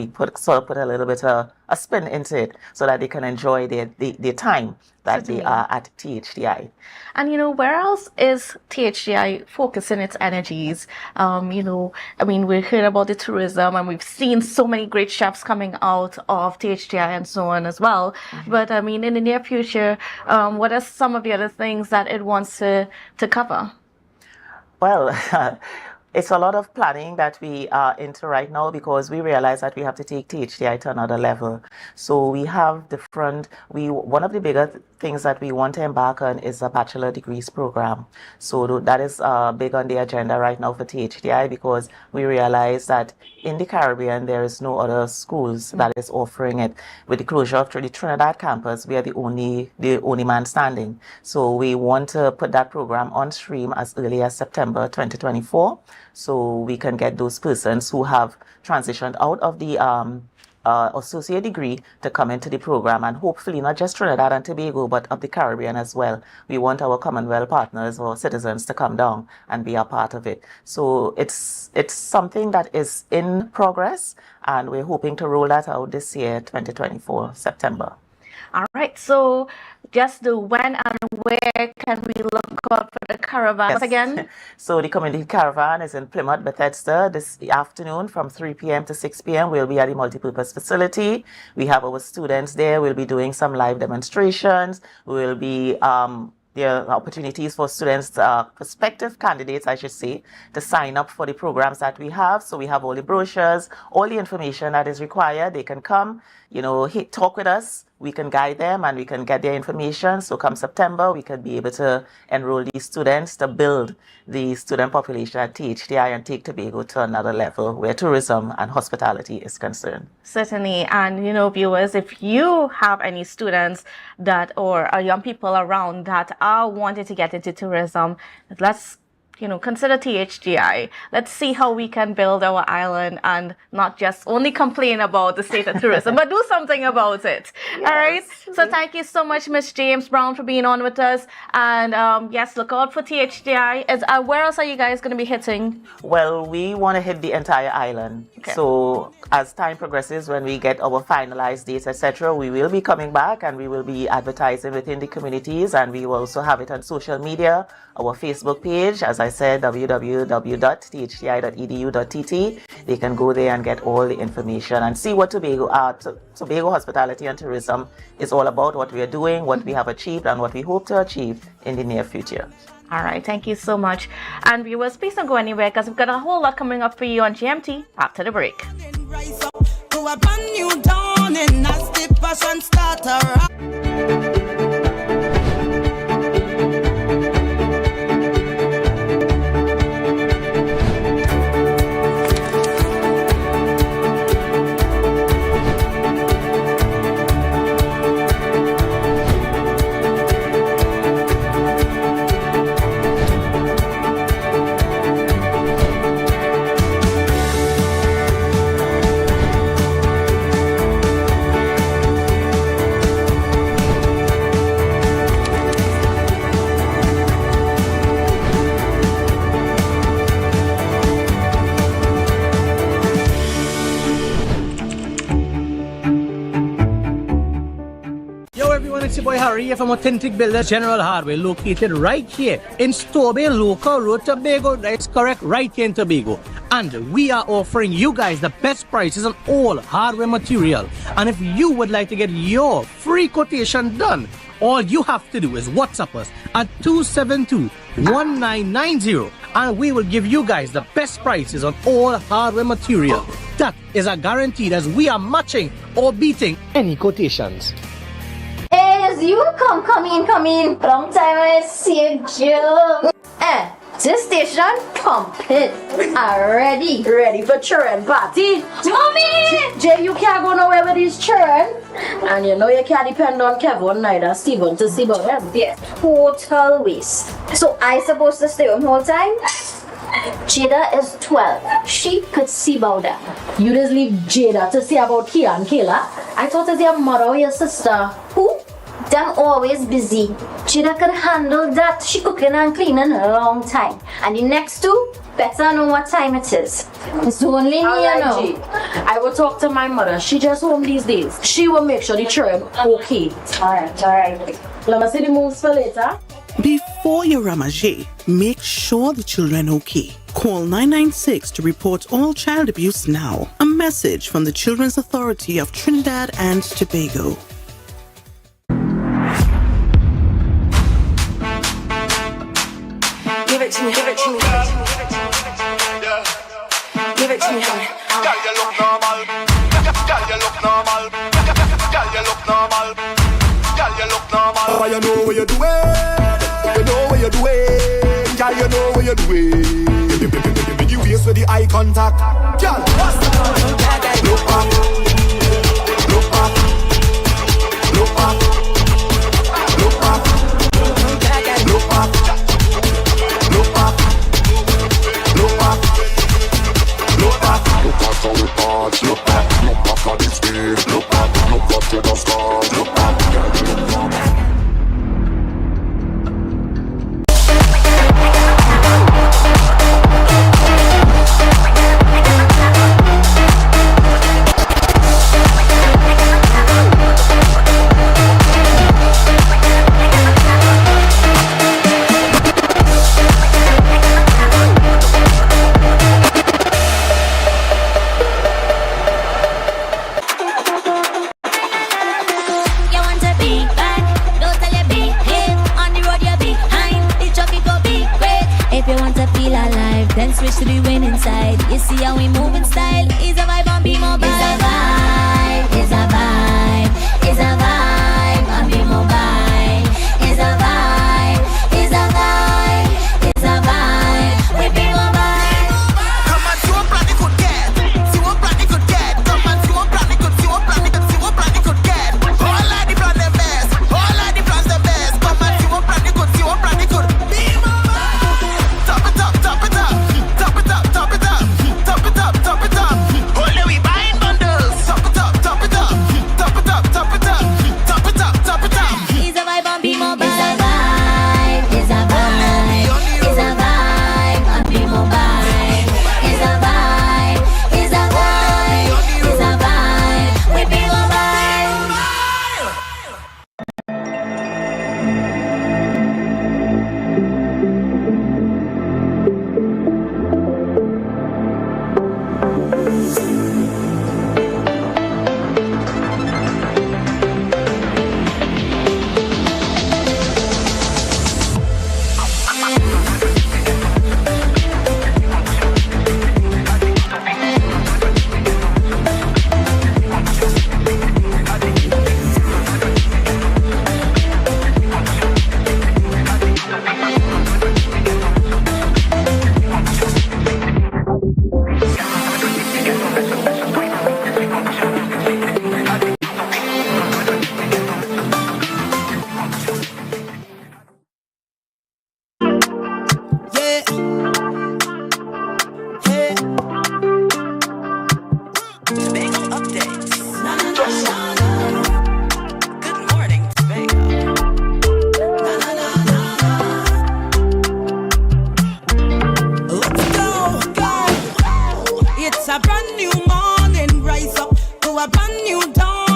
put a little bit of a spin into it, so that they can enjoy their time that they are at THDI. And, where else is THDI focusing its energies? We heard about the tourism, and we've seen so many great chefs coming out of THDI and so on as well. But, in the near future, what are some of the other things that it wants to cover? Well, it's a lot of planning that we are into right now, because we realize that we have to take THDI to another level. So we have one of the bigger things that we want to embark on is a bachelor degrees program. So that is big on the agenda right now for THDI, because we realize that in the Caribbean, there is no other schools that is offering it. With the closure of the Trinidad campus, we are the only man standing. So we want to put that program on stream as early as September 2024, so we can get those persons who have transitioned out of the associate degree to come into the program, and hopefully not just Trinidad and Tobago, but of the Caribbean as well. We want our Commonwealth partners or citizens to come down and be a part of it. So it's something that is in progress, and we're hoping to roll that out this year, 2024, September. All right, so just the when and where can we look out for the caravan again? So the community caravan is in Plymouth, Bethesda this afternoon from 3 p.m. to 6 p.m. We'll be at the multipurpose facility. We have our students there. We'll be doing some live demonstrations. We'll be there are opportunities for students, prospective candidates, I should say, to sign up for the programs that we have. So we have all the brochures, all the information that is required. They can come, talk with us. We can guide them and we can get their information. So come September, we can be able to enroll these students to build the student population at THDI and take Tobago to another level where tourism and hospitality is concerned. Certainly. And, viewers, if you have any students or young people around that are wanting to get into tourism, let's consider THDI. Let's see how we can build our island and not just only complain about the state of tourism, but do something about it. Yes. All right. So thank you so much, Miss James Brown, for being on with us. And yes, look out for THDI. Where else are you guys going to be hitting? Well, we want to hit the entire island. Okay. So as time progresses, when we get our finalized dates, etc., we will be coming back and we will be advertising within the communities, and we will also have it on social media, our Facebook page, as I said, www.thdi.edu.tt. They can go there and get all the information and see what Tobago Hospitality and Tourism is all about, what we are doing, what we have achieved, and what we hope to achieve in the near future. All right, thank you so much. And viewers, please don't go anywhere because we've got a whole lot coming up for you on GMT after the break. To a brand new dawning as the passion starter. It's your boy Harry from Authentic Builders General Hardware, located right here in Storby Local Road, Tobago. That's correct, right here in Tobago. And we are offering you guys the best prices on all hardware material. And if you would like to get your free quotation done, all you have to do is WhatsApp us at 272-1990 and we will give you guys the best prices on all hardware material. That is a guarantee, as we are matching or beating any quotations. As you come in. Long time I see you. This station complete. Ready for children party. Mommy! Jay, you can't go nowhere with these children. And you know you can't depend on Kevin neither Steven to see about them. Yes, total waste. So I supposed to stay home whole time? Jada is 12. She could see about that. You just leave Jada to see about Kia and Kayla. I thought it was your mother or your sister. Who? Them always busy. Jada could handle that. She cooking and cleaning a long time. And the next two better know what time it is. It's only me, you know. I will talk to my mother. She just home these days. She will make sure the children okay. Alright. Let me see the moves for later. Before you ramage, make sure the children okay. Call 996 to report all child abuse now. A message from the Children's Authority of Trinidad and Tobago. Give it to me. Give it to me, honey. Girl, you look normal. Girl, you look normal. Girl, you look normal. Girl, you look normal. Oh, you know what you're doing. You know what you're doing. Girl, you know what you're doing. You face with the eye contact. Girl, look up. Look up. Look up. Look up. Look up. Look up. Look up. Look up. Look up. Look at how it parts. Look up. Look up at its face. Look up. Look up to the stars. Look up. Then switch to the winning side. You see how we move in style. Is a vibe on Be Mobile. It's a vibe. It's a vibe. It's a vibe on Be Mobile. It's a vibe. It's a vibe. It's a vibe with Be Mobile. Come on, see what plan it could get. See what plan it could get. Come on, see what plan it could. See what plan it could. See what plan it could get. All of the plan the best. All of the plans the best. Come on, see what plan it could. See what plan it could. Be Mobile. Top it up.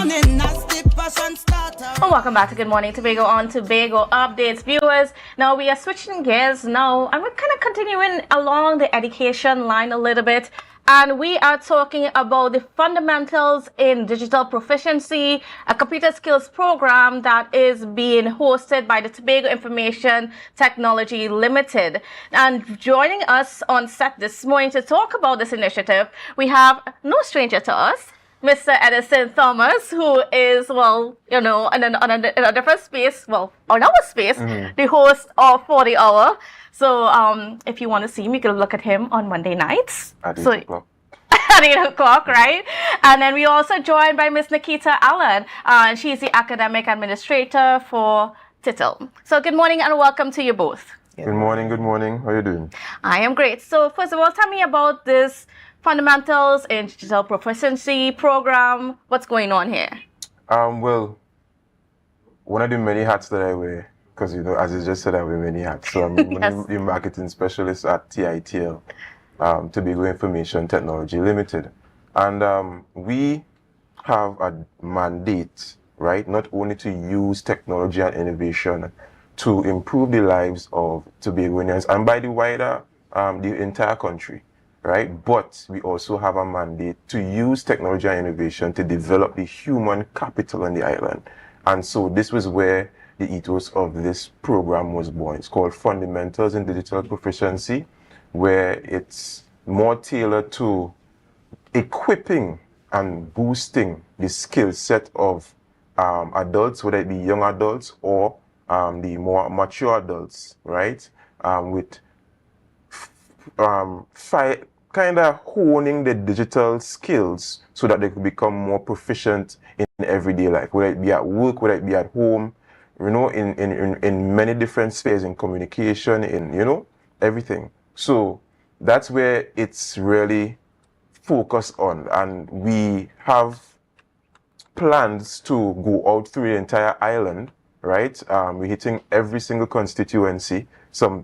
morning, nasty passion starter. And welcome back to Good Morning Tobago on Tobago Updates, viewers. Now we are switching gears now, and we're kind of continuing along the education line a little bit. And we are talking about the fundamentals in digital proficiency, a computer skills program that is being hosted by the Tobago Information Technology Limited. And joining us on set this morning to talk about this initiative, we have no stranger to us, Mr. Edison Thomas, who is, well, you know, in a different space, well, on our space, the host of 40 Hour. So if you want to see him, you can look at him on Monday nights. At 8 o'clock. At 8 o'clock, right? And then we also joined by Miss Nikita Allen. She's the academic administrator for Tittle. So good morning and welcome to you both. Good morning, good morning. How are you doing? I am great. So first of all, tell me about this fundamentals in digital proficiency program. What's going on here? Well, one of the many hats that I wear, because, you know, as you just said, I wear many hats. So I'm one of the marketing specialist at TITL, Tobago Information Technology Limited. And we have a mandate, right, not only to use technology and innovation to improve the lives of Tobagoans and by the wider, the entire country, right? But we also have a mandate to use technology and innovation to develop the human capital on the island. And so this was where the ethos of this program was born. It's called Fundamentals in Digital Proficiency, where it's more tailored to equipping and boosting the skill set of adults, whether it be young adults or the more mature adults, right? With kind of honing the digital skills so that they could become more proficient in everyday life, whether it be at work, whether it be at home, you know, in many different spheres, in communication, in, you know, everything. So that's where it's really focused on. And we have plans to go out through the entire island, right? We're hitting every single constituency.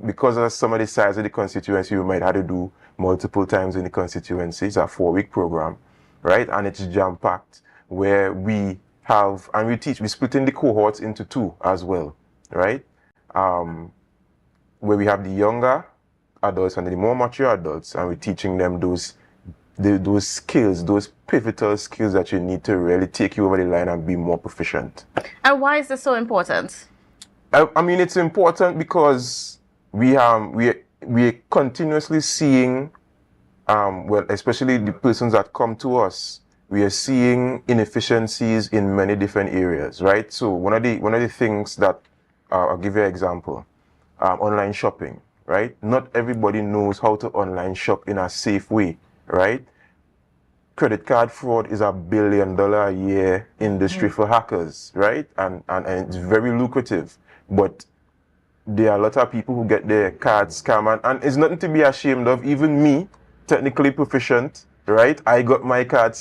Because of some of the size of the constituency, we might have to do multiple times in the constituency. It's a 4-week program, right? And it's jam-packed, where we have, and we split in the cohorts into 2 as well, right? Where we have the younger adults and the more mature adults, and we're teaching them those skills, those pivotal skills that you need to really take you over the line and be more proficient. And why is this so important? I mean, it's important because we're continuously seeing, well, especially the persons that come to us, we are seeing inefficiencies in many different areas, right? So one of the things that I'll give you an example, online shopping, right? Not everybody knows how to online shop in a safe way, right? Credit card fraud is $1 billion a year industry for hackers, right? And it's very lucrative, but there are a lot of people who get their cards scammed, and it's nothing to be ashamed of. Even me, technically proficient, right? I got my card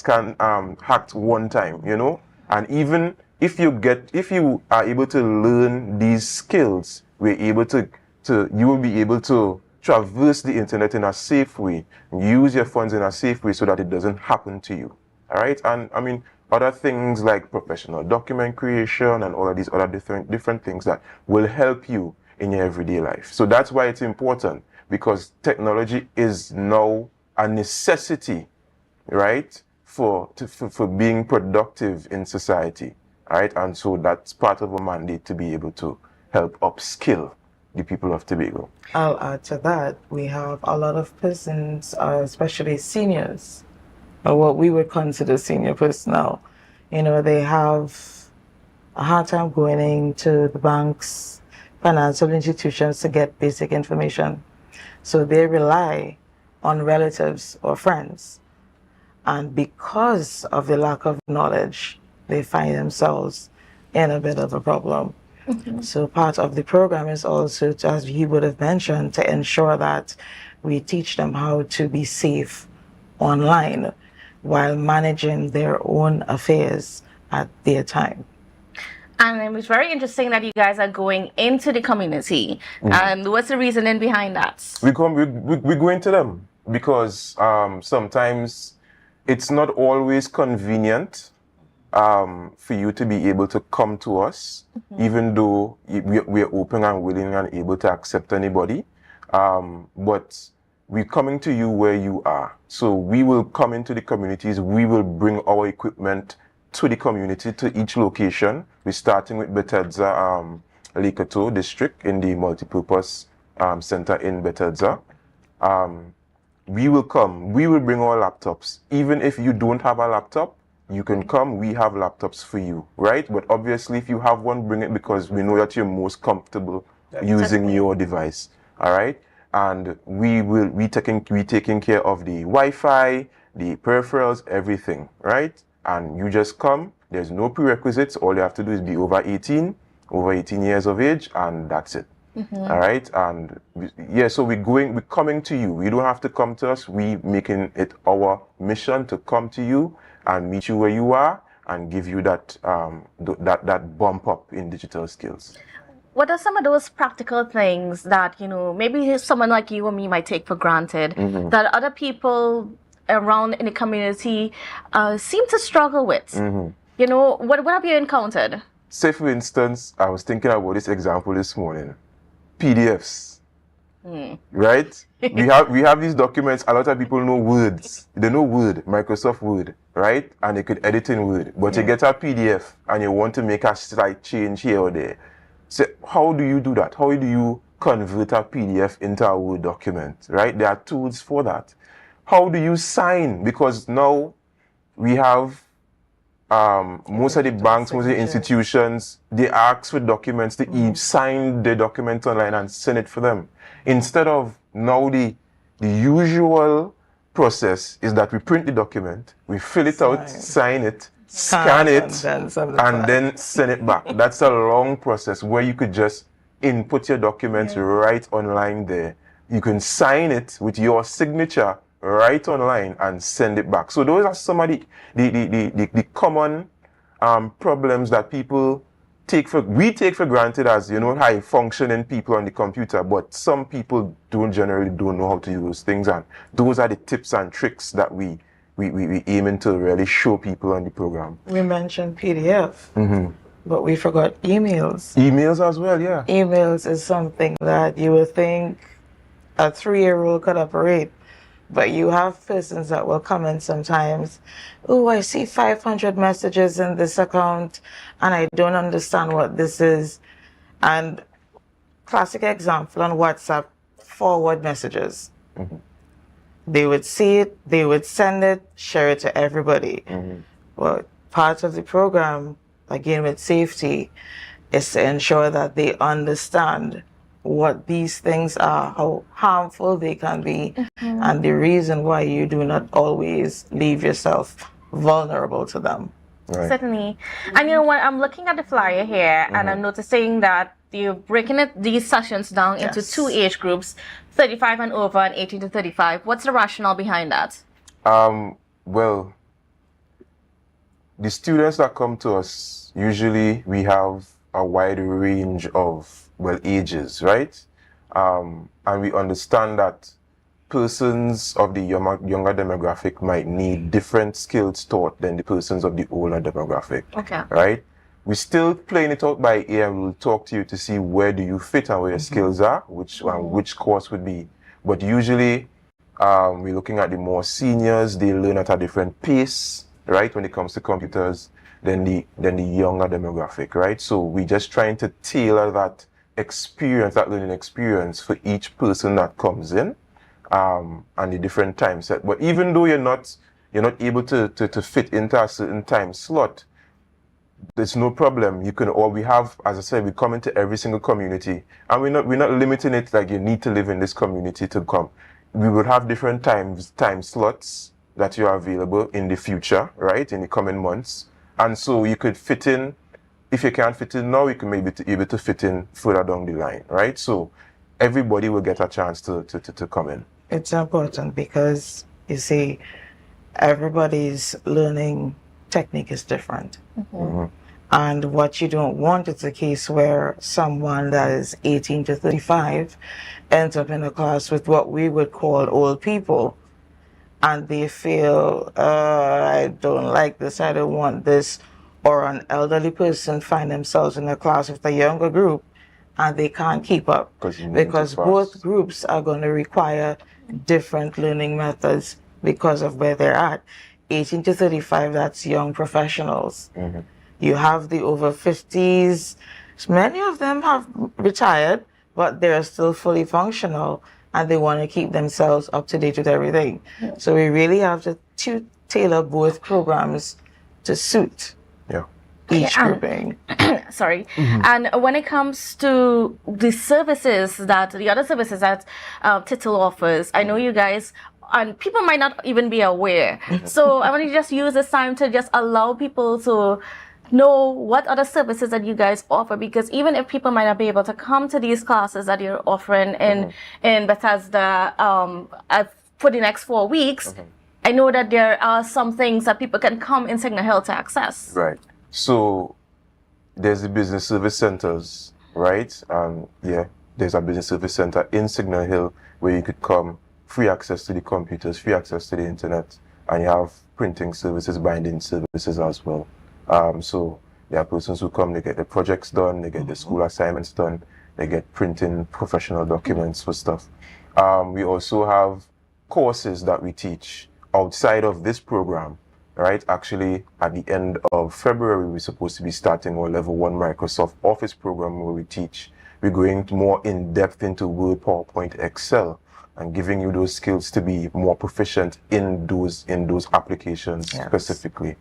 hacked one time, you know. And even if you are able to learn these skills, you will be able to traverse the internet in a safe way, use your funds in a safe way so that it doesn't happen to you. All right? And I mean, other things like professional document creation and all of these other different things that will help you in your everyday life. So that's why it's important, because technology is now a necessity, right, for being productive in society, right? And so that's part of a mandate to be able to help upskill the people of Tobago. I'll add to that, we have a lot of persons, especially seniors, or what we would consider senior personnel. You know, they have a hard time going into the banks, financial institutions to get basic information. So they rely on relatives or friends. And because of the lack of knowledge, they find themselves in a bit of a problem. So part of the program is also, as you would have mentioned, to ensure that we teach them how to be safe online while managing their own affairs at their time. And it was very interesting that you guys are going into the community. And what's the reasoning behind that? We go into them because sometimes it's not always convenient for you to be able to come to us, even though we're open and willing and able to accept anybody. But we're coming to you where you are. So we will come into the communities. We will bring our equipment to the community, to each location. We're starting with Bethesda, Lekato district in the multipurpose center in Bethesda. We will come. We will bring our laptops. Even if you don't have a laptop, you can come. We have laptops for you, right? But obviously, if you have one, bring it, because we know that you're most comfortable using your device. All right, and we taking care of the Wi-Fi, the peripherals, everything, right? And you just come. There's no prerequisites. All you have to do is be over 18 years of age, and that's it. All right, and yeah, so we're coming to you. You don't have to come to us. We making it our mission to come to you and meet you where you are and give you that that bump up in digital skills. What are some of those practical things that, maybe someone like you or me might take for granted that other people around in the community seem to struggle with? What have you encountered? Say, for instance, I was thinking about this example this morning. PDFs, right? we have these documents. A lot of people know words. They know Word, Microsoft Word, right? And they could edit in Word. But you get a PDF and you want to make a slight change here or there. So how do you do that? How do you convert a PDF into a Word document, right? There are tools for that. How do you sign? Because now we have most of the banks, most of the institutions, they ask for documents to sign the document online and send it for them. Instead of now the usual process is that we print the document, we fill it out, sign it, scan it, and then send it back. That's a long process where you could just input your documents right online there. You can sign it with your signature right online and send it back. So those are some of the common problems that people take for granted as, high functioning people on the computer, but some people generally don't know how to use those things, and those are the tips and tricks that we aiming to really show people on the program. We mentioned PDF, but we forgot emails. Emails as well, yeah. Emails is something that you would think a 3-year-old could operate. But you have persons that will comment sometimes, oh, I see 500 messages in this account and I don't understand what this is. And classic example on WhatsApp, forward messages. They would see it, they would send it, share it to everybody. Well, part of the program, again with safety, is to ensure that they understand what these things are, how harmful they can be, and the reason why you do not always leave yourself vulnerable to them. Right. Certainly. And you know what, I'm looking at the flyer here and I'm noticing that you're breaking these sessions down into 2 age groups, 35 and over and 18 to 35. What's the rationale behind that? Well, the students that come to us, usually we have a wide range of ages, right? And we understand that persons of the younger demographic might need different skills taught than the persons of the older demographic. Okay. Right? We're still playing it out by ear, and we'll talk to you to see where do you fit and where your skills are, which course would be. But usually, we're looking at the more seniors. They learn at a different pace, right, when it comes to computers than the younger demographic, right? So we're just trying to tailor that experience, that learning experience for each person that comes in, and the different time set. But even though you're not able to fit into a certain time slot, there's no problem. You can, or we have, as I said, we come into every single community, and we're not limiting it like you need to live in this community to come. We would have different time slots that you are available in the future, right, in the coming months, and so you could fit in. If you can't fit in now, you can maybe able to fit in further down the line, right? So everybody will get a chance to come in. It's important because, you see, everybody's learning technique is different. And what you don't want is a case where someone that is 18 to 35 ends up in a class with what we would call old people, and they feel, I don't like this, I don't want this, or an elderly person find themselves in a class with a younger group and they can't keep up because both groups are going to require different learning methods because of where they're at. 18 to 35, that's young professionals. You have the over 50s. Many of them have retired, but they're still fully functional and they want to keep themselves up to date with everything. So we really have to tailor both programs to suit each grouping. Sorry. And when it comes to the services the other services that Title offers, I know you guys, and people might not even be aware. So I want to just use this time to just allow people to know what other services that you guys offer, because even if people might not be able to come to these classes that you're offering in Bethesda for the next 4 weeks, I know that there are some things that people can come in Signal Hill to access. Right. So there's the business service centers, right? There's a business service center in Signal Hill where you could come, free access to the computers, free access to the internet, and you have printing services, binding services as well. So there are persons who come, they get the projects done, they get the school assignments done, they get printing professional documents for stuff. We also have courses that we teach outside of this program, right? Actually, at the end of February, we're supposed to be starting our level 1 Microsoft Office program where we teach. We're going more in depth into Word, PowerPoint, Excel, and giving you those skills to be more proficient in those applications specifically.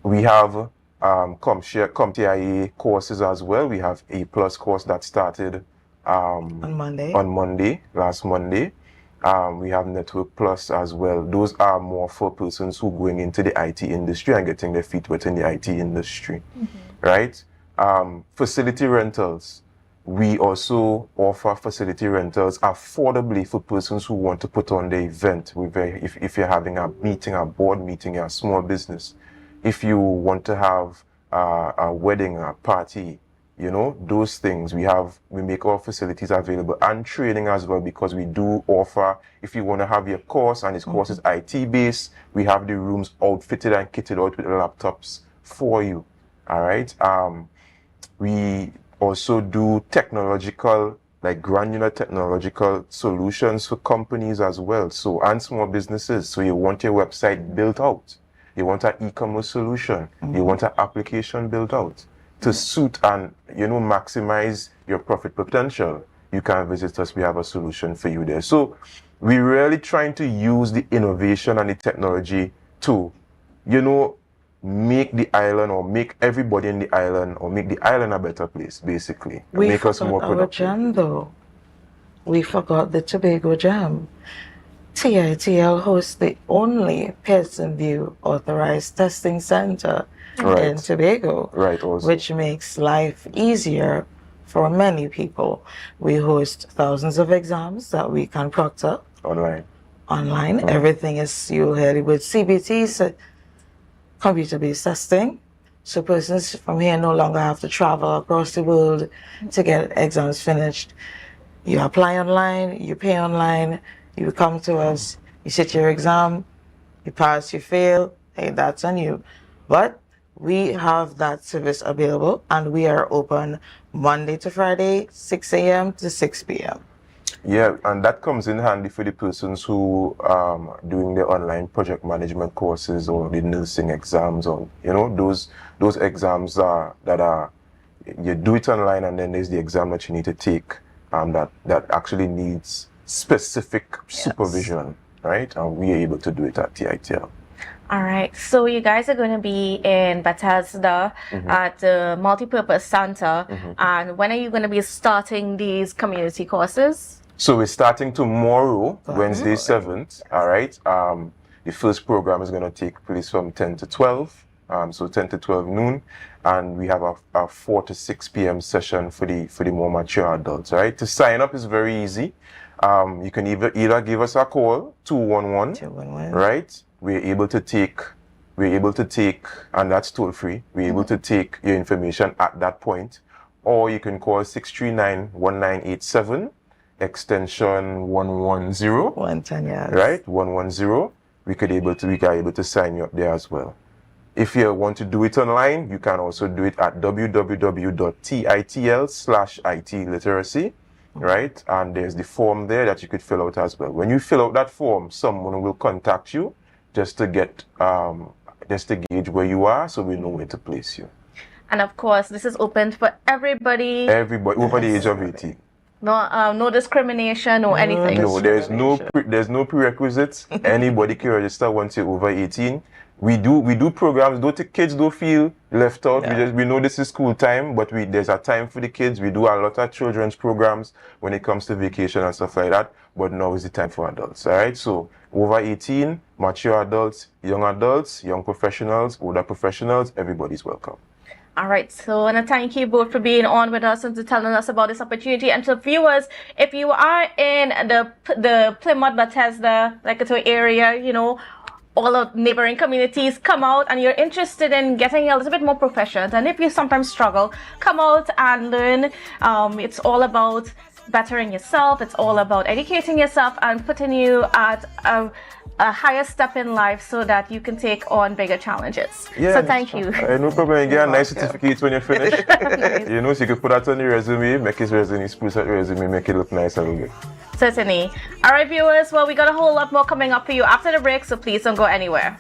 We have CompTIA courses as well. We have A+ course that started on Monday, last Monday. We have Network Plus as well. Those are more for persons who are going into the IT industry and getting their feet wet in the IT industry, right? Facility rentals. We also offer facility rentals affordably for persons who want to put on the event. If you're having a meeting, a board meeting, a small business, if you want to have a wedding, a party, you know, those things, we make our facilities available, and training as well, because we do offer, if you want to have your course and this course is IT based, we have the rooms outfitted and kitted out with laptops for you. All right. We also do technological, like granular technological solutions for companies as well, so, and small businesses. So you want your website built out, you want an e-commerce solution, you want an application built out to suit and, you know, maximize your profit potential. You can visit us, we have a solution for you there. So we're really trying to use the innovation and the technology to, you know, make the island, or make everybody in the island, or make the island a better place, basically. Make us more productive. Jam, though. We forgot the Tobago Jam. TITL hosts the only Pearson View authorized testing center in Tobago, which makes life easier for many people. We host thousands of exams that we can proctor online. Everything is, you'll hear it with CBT, so computer-based testing. So persons from here no longer have to travel across the world to get exams finished. You apply online, you pay online, you come to us, you sit your exam, you pass, you fail, hey, that's on you. But we have that service available, and we are open Monday to Friday, 6 a.m. to 6 p.m. Yeah, and that comes in handy for the persons who are doing the online project management courses or the nursing exams, or, you know, those exams that you do it online, and then there's the exam that you need to take that actually needs specific supervision, right? And we are able to do it at TITL. All right, so you guys are going to be in Bethesda at the Multipurpose Center, and when are you going to be starting these community courses? So we're starting tomorrow, Wednesday 7th, all right? The first program is going to take place from 10 to 12, so 10 to 12 noon, and we have a 4 to 6 p.m. session for the more mature adults, right? To sign up is very easy. You can either give us a call, 211, right? We're able to take, and that's toll free, we're able to take your information at that point, or you can call 639-1987, extension 110, right? 110. We are able to sign you up there as well. If you want to do it online, you can also do it at www.titl/IT literacy, right? And there's the form there that you could fill out as well. When you fill out that form, someone will contact you just to get, just to gauge where you are so we know where to place you. And of course, this is open for everybody. Everybody over the age of 18. No, no discrimination or anything. No, there's no prerequisites. Anybody can register once you're over 18. We do programs. Kids don't feel left out. We know this is school time, but there's a time for the kids. We do a lot of children's programs when it comes to vacation and stuff like that. But now is the time for adults. All right. So over 18, mature adults, young professionals, older professionals, everybody's welcome. All right, so I want to thank you both for being on with us and to telling us about this opportunity. And to viewers, if you are in the Plymouth, Bethesda, area, all of neighboring communities, come out and you're interested in getting a little bit more proficient. And if you sometimes struggle, come out and learn. It's all about bettering yourself. It's all about educating yourself and putting you at a higher step in life so that you can take on bigger challenges. Yeah, so thank you. No problem. You get a nice certificate when you're finished. So you could put that on your resume, make his resume, spruce out your resume, make it look nice a little bit. Certainly. All right, viewers. Well, we got a whole lot more coming up for you after the break, so please don't go anywhere.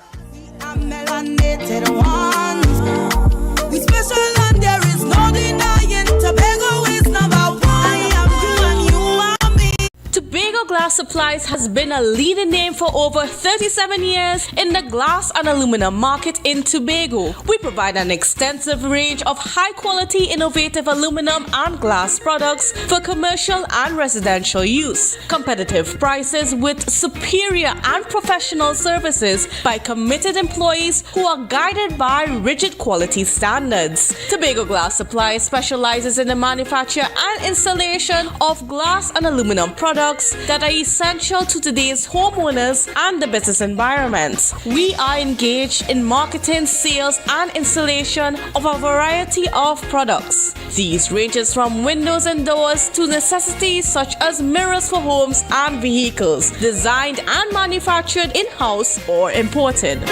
We special and there is no denying. Tobago is number one. I am you and you are me. Tobago Glass Supplies has been a leading name for over 37 years in the glass and aluminum market in Tobago. We provide an extensive range of high-quality, innovative aluminum and glass products for commercial and residential use. Competitive prices with superior and professional services by committed employees who are guided by rigid quality standards. Tobago Glass Supplies specializes in the manufacture and installation of glass and aluminum products that are essential to today's homeowners and the business environment. We are engaged in marketing, sales, and installation of a variety of products. These ranges from windows and doors to necessities such as mirrors for homes and vehicles, designed and manufactured in-house or imported.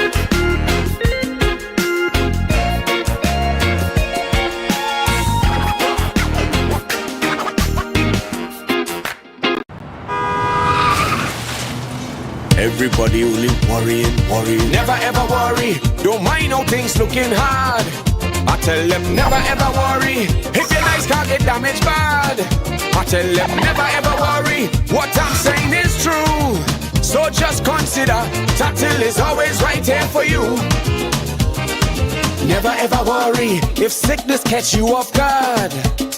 Everybody only worrying. Never ever worry. Don't mind how things looking hard. I tell them never ever worry. If your nice car get damaged bad, I tell them never ever worry. What I'm saying is true. So just consider Tatil is always right here for you. Never ever worry. If sickness catch you off guard,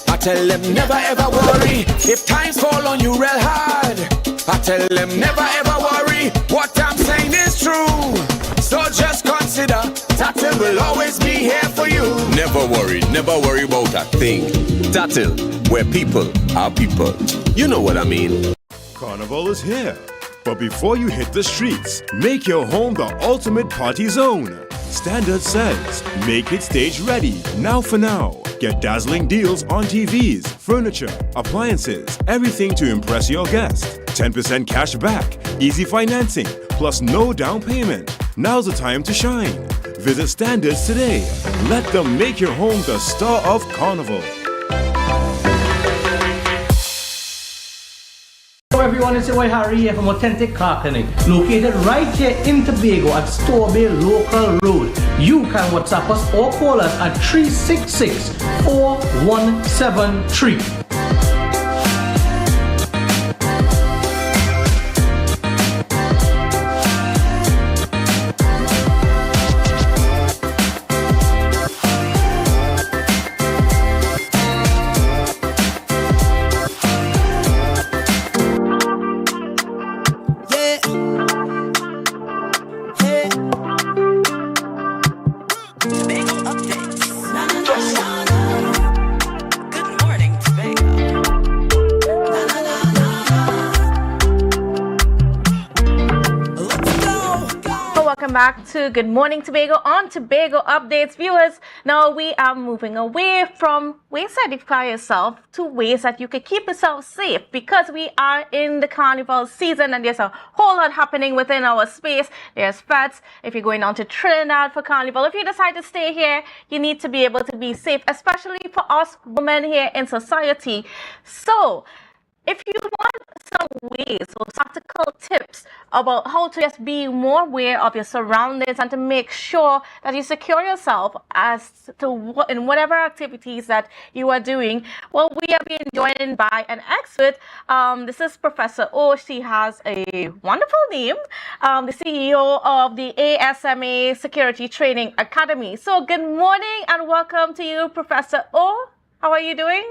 I tell them never ever worry. If times fall on you real hard, I tell them never ever worry. What I'm saying is true. So just consider Tatil will always be here for you. Never worry about a thing. Tatil, where people are people. You know what I mean. Carnival is here. But before you hit the streets, make your home the ultimate party zone. Standard says, make it stage ready, now for now. Get dazzling deals on TVs, furniture, appliances, everything to impress your guest. 10% cash back, easy financing, plus no down payment. Now's the time to shine. Visit Standards today. Let them make your home the star of Carnival. Hello everyone, it's your boy Harry here from Authentic Car Clinic, located right here in Tobago at Storby Local Road. You can WhatsApp us or call us at 366-4173. Good morning, Tobago. back to Good Morning Tobago on Tobago Updates. Viewers, now we are moving away from ways to edify yourself to ways that you can keep yourself safe, because we are in the carnival season and there's a whole lot happening within our space. There's fets. If you're going down to Trinidad for carnival, if you decide to stay here, you need to be able to be safe, especially for us women here in society. So, if you want some ways or tactical tips about how to just be more aware of your surroundings and to make sure that you secure yourself as to in whatever activities that you are doing, well, we are being joined by an expert. This is Professor O. She has a wonderful name, the CEO of the ASMA Security Training Academy. So good morning and welcome to you, Professor O. How are you doing?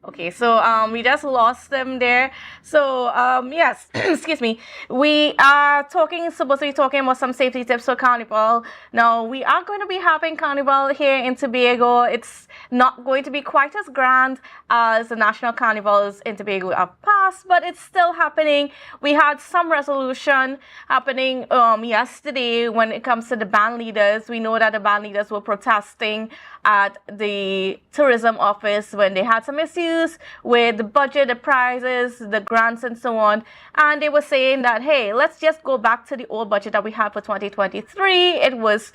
Okay, so we just lost them there. So yes, excuse me. We are supposed to be talking about some safety tips for Carnival. Now we are going to be having Carnival here in Tobago. It's not going to be quite as grand as the national carnivals in Tobago have passed, but it's still happening. We had some resolution happening yesterday when it comes to the band leaders. We know that the band leaders were protesting at the tourism office when they had some issues with the budget, the prizes, the grants and so on, and they were saying that, hey, let's just go back to the old budget that we had for 2023. It was,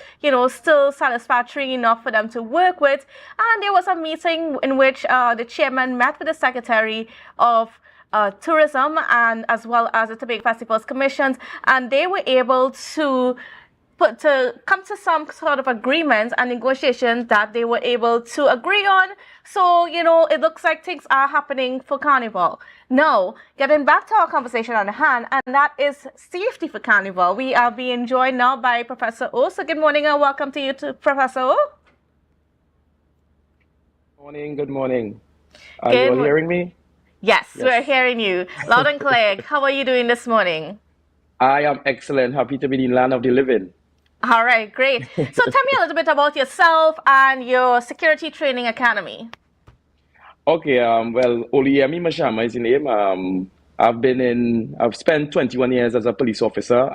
still satisfactory enough for them to work with. And there was a meeting in which the chairman met with the secretary of tourism and as well as the Tobago Festivals Commissions, and they were able to come to some sort of agreements and negotiations that they were able to agree on. So, it looks like things are happening for Carnival. Now, getting back to our conversation on hand, and that is safety for Carnival. We are being joined now by Professor O. So good morning and welcome to you, Professor O. Good morning. Are you all hearing me? Yes, we're hearing you loud and clear. How are you doing this morning? I am excellent. Happy to be in the land of the living. All right, great. So tell me a little bit about yourself and your Security Training Academy. Okay, well, Oluyemi Mashama is the name. I've spent 21 years as a police officer,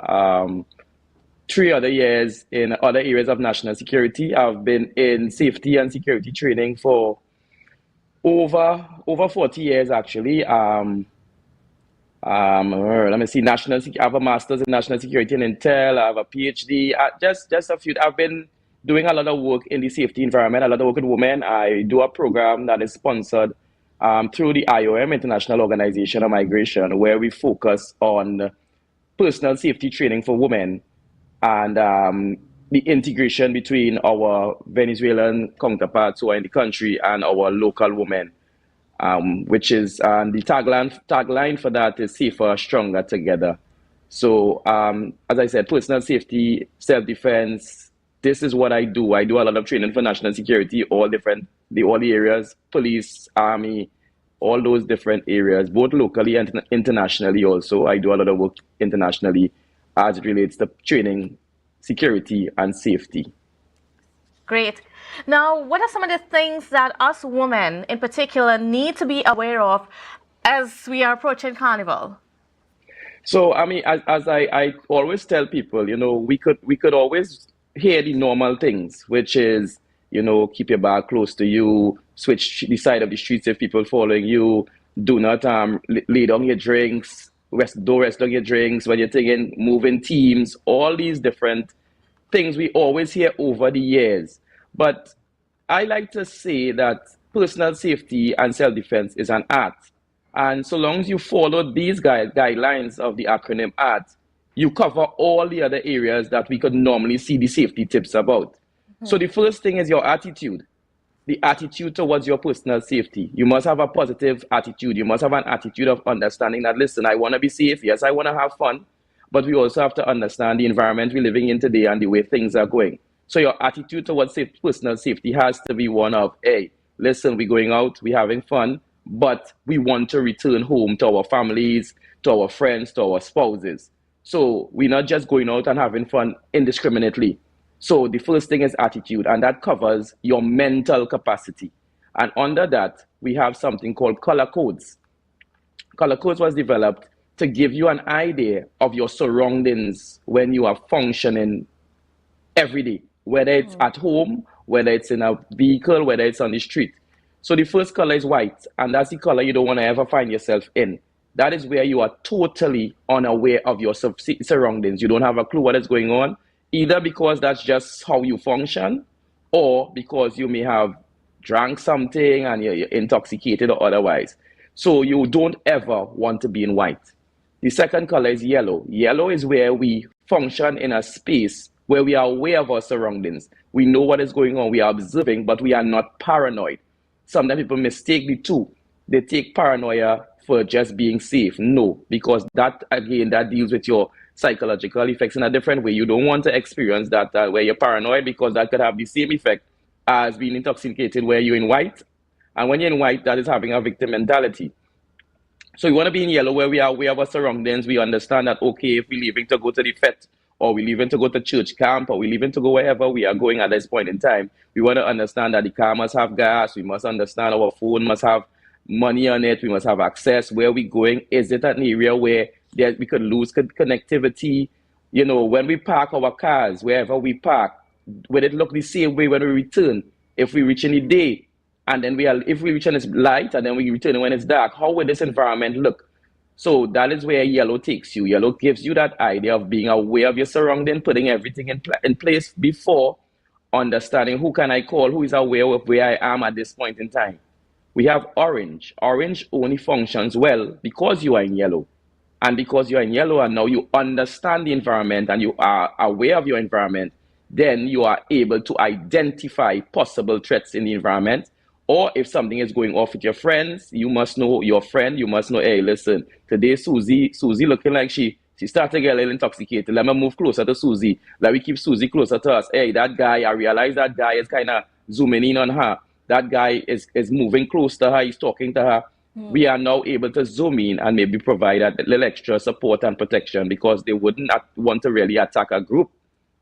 3 other years in other areas of national security. I've been in safety and security training for over 40 years, actually. Let me see, I have a master's in national security and intel. I have a PhD. Just a few. I've been doing a lot of work in the safety environment, a lot of work with women. I do a program that is sponsored through the IOM, International Organization of Migration, where we focus on personal safety training for women and the integration between our Venezuelan counterparts who are in the country and our local women. Which is the tagline for that is safer, stronger together. So as I said, personal safety, self-defense, this is what I do. I do a lot of training for national security, all the areas, police, army, all those different areas, both locally and internationally also. I do a lot of work internationally as it relates to training, security, and safety. Great. Now, what are some of the things that us women in particular need to be aware of as we are approaching Carnival? So, I mean, as I always tell people, we could always hear the normal things, which is, keep your bag close to you, switch the side of the streets if people following you, do not lay down your drinks, don't rest on your drinks when you're taking, move in teams, all these different things we always hear over the years. But I like to say that personal safety and self-defense is an art. And so long as you follow these guidelines of the acronym ART, you cover all the other areas that we could normally see the safety tips about. Mm-hmm. So the first thing is your attitude. The attitude towards your personal safety. You must have a positive attitude. You must have an attitude of understanding that, listen, I want to be safe. Yes, I want to have fun. But we also have to understand the environment we're living in today and the way things are going. So your attitude towards personal safety has to be one of, hey, listen, we're going out, we're having fun, but we want to return home to our families, to our friends, to our spouses. So we're not just going out and having fun indiscriminately. So the first thing is attitude, and that covers your mental capacity. And under that, we have something called color codes. Color codes was developed to give you an idea of your surroundings when you are functioning every day, whether it's at home, whether it's in a vehicle, whether it's on the street. So the first color is white, and that's the color you don't want to ever find yourself in. That is where you are totally unaware of your surroundings. You don't have a clue what is going on, either because that's just how you function, or because you may have drank something and you're intoxicated or otherwise. So you don't ever want to be in white. The second color is yellow. Yellow is where we function in a space where we are aware of our surroundings. We know what is going on, we are observing, but we are not paranoid. Sometimes people mistake the two. They take paranoia for just being safe. No, because that, again, that deals with your psychological effects in a different way. You don't want to experience that where you're paranoid, because that could have the same effect as being intoxicated where you're in white. And when you're in white, that is having a victim mentality. So you want to be in yellow where we are aware of our surroundings. We understand that, okay, if we're leaving to go to the fete, or we're leaving to go to church camp, or we're leaving to go wherever we are going at this point in time, we want to understand that the car must have gas. We must understand our phone must have money on it. We must have access. Where we going? Is it an area where we could lose connectivity? You know, when we park our cars, wherever we park, will it look the same way when we return? If we reach in the day, and then if we reach when it's light, and then we return when it's dark, how will this environment look? So that is where yellow takes you. Yellow gives you that idea of being aware of your surrounding, putting everything in place before understanding who can I call, who is aware of where I am at this point in time. We have orange. Orange only functions well because you are in yellow. And because you are in yellow and now you understand the environment and you are aware of your environment, then you are able to identify possible threats in the environment. Or if something is going off with your friends, you must know your friend, you must know, hey, listen, today Susie looking like she started to get a little intoxicated. Let me move closer to Susie. Let me keep Susie closer to us. Hey, that guy, I realize that guy is kind of zooming in on her. That guy is moving close to her, he's talking to her. We are now able to zoom in and maybe provide a little extra support and protection, because they wouldn't want to really attack a group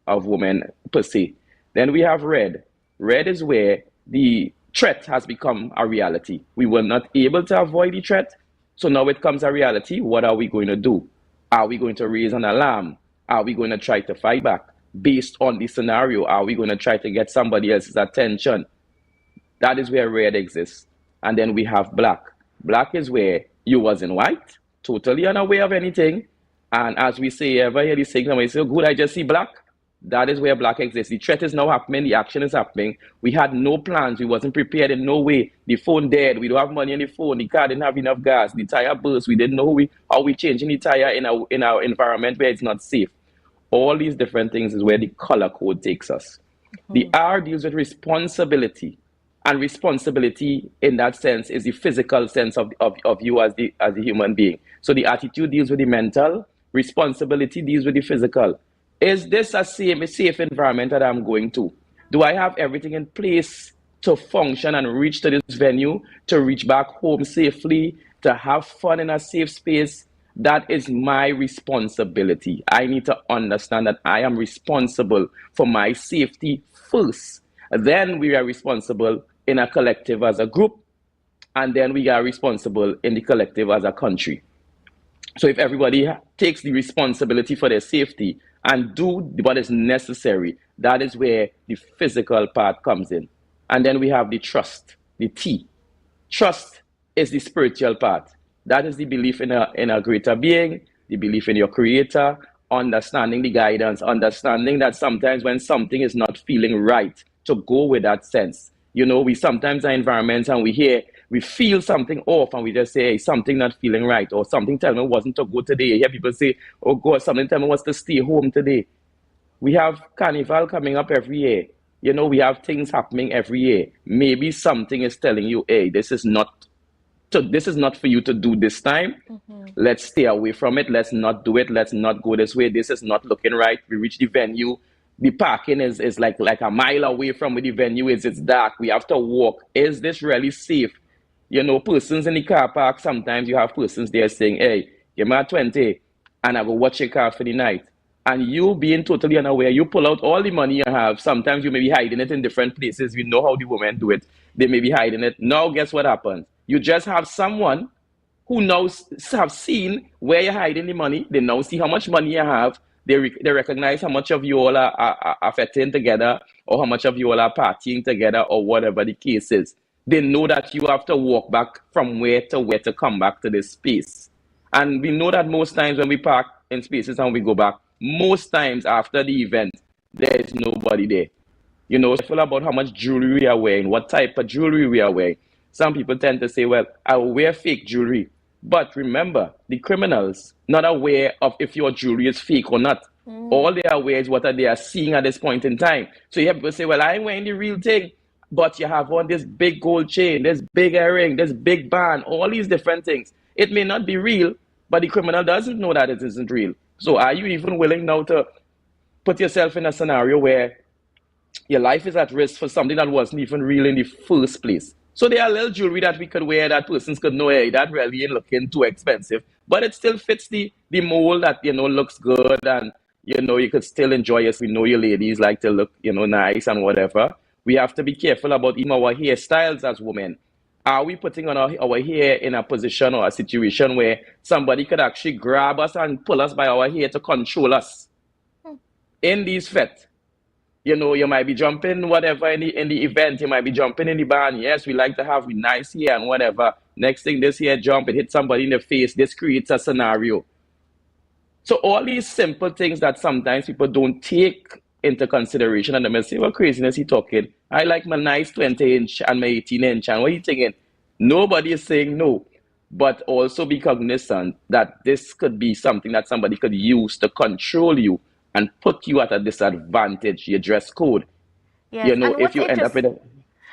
of women per se. Then we have red. Red is where the threat has become a reality. We were not able to avoid the threat, so now it comes a reality. What are we going to do? Are we going to raise an alarm? Are we going to try to fight back? Based on the scenario, are we going to try to get somebody else's attention? That is where red exists. And then we have black. Black is where you was in white, totally unaware of anything. And as we say, ever hear these things, and we say, oh, good, I just see black. That is where black exists. The threat is now happening. The action is happening. We had no plans. We wasn't prepared in no way. The phone dead. We don't have money on the phone. The car didn't have enough gas. The tire burst. We didn't know how we changing the tire in our environment where it's not safe. All these different things is where the color code takes us. The R deals with responsibility. And responsibility in that sense is the physical sense of you as the human being. So the attitude deals with the mental. Responsibility deals with the physical. Is this a safe environment that I'm going to? Do I have everything in place to function and reach to this venue, to reach back home safely, to have fun in a safe space? That is my responsibility. I need to understand that I am responsible for my safety first. Then we are responsible in a collective as a group, and then we are responsible in the collective as a country. So if everybody takes the responsibility for their safety and do what is necessary, that is where the physical part comes in. And then we have the trust, the T. Trust is the spiritual part. That is the belief in a greater being, the belief in your creator, understanding the guidance, understanding that sometimes when something is not feeling right, to go with that sense. You know, we sometimes are in environments and we feel something off and we just say, hey, something not feeling right, or something tell me wasn't to go today. You hear people say, oh God, something tell me was to stay home today. We have Carnival coming up every year. You know, we have things happening every year. Maybe something is telling you, hey, this is not for you to do this time. Let's stay away from it. Let's not do it. Let's not go this way. This is not looking right. We reach the venue. The parking is like a mile away from where the venue is. It's dark. We have to walk. Is this really safe? You know, persons in the car park, sometimes you have persons there saying, hey, give me a 20 and I will watch your car for the night. And you being totally unaware, you pull out all the money you have. Sometimes you may be hiding it in different places. We know how the women do it. They may be hiding it. Now, guess what happens? You just have someone who now have seen where you're hiding the money. They now see how much money you have. They recognize how much of you all are fetting together, or how much of you all are partying together, or whatever the case is. They know that you have to walk back from where to come back to this space. And we know that most times when we park in spaces and we go back, most times after the event, there is nobody there. You know, it's all about how much jewelry we are wearing, what type of jewelry we are wearing. Some people tend to say, well, I will wear fake jewelry. But remember, the criminals not aware of if your jewelry is fake or not. All they are aware is what they are seeing at this point in time. So you have people say, well, I ain't wearing the real thing, but you have on this big gold chain, this big earring, this big band, all these different things. It may not be real, but the criminal doesn't know that it isn't real. So are you even willing now to put yourself in a scenario where your life is at risk for something that wasn't even real in the first place? So there are little jewelry that we could wear that persons could know, hey, that really ain't looking too expensive, but it still fits the mold that, you know, looks good, and, you know, you could still enjoy it. We know your ladies like to look, you know, nice and whatever. We have to be careful about even our hairstyles as women. Are we putting on our hair in a position or a situation where somebody could actually grab us and pull us by our hair to control us? In these fêtes, you know, you might be jumping whatever in the event, you might be jumping in the band. Yes, we like to have nice hair and whatever. Next thing, this hair jump, it hits somebody in the face. This creates a scenario. So all these simple things that sometimes people don't take into consideration, and they may say, what craziness he talking? I like my nice 20-inch and my 18-inch, and what are you thinking? Nobody is saying no, but also be cognizant that this could be something that somebody could use to control you and put you at a disadvantage, your dress code. Yes. You know, if you end up with a...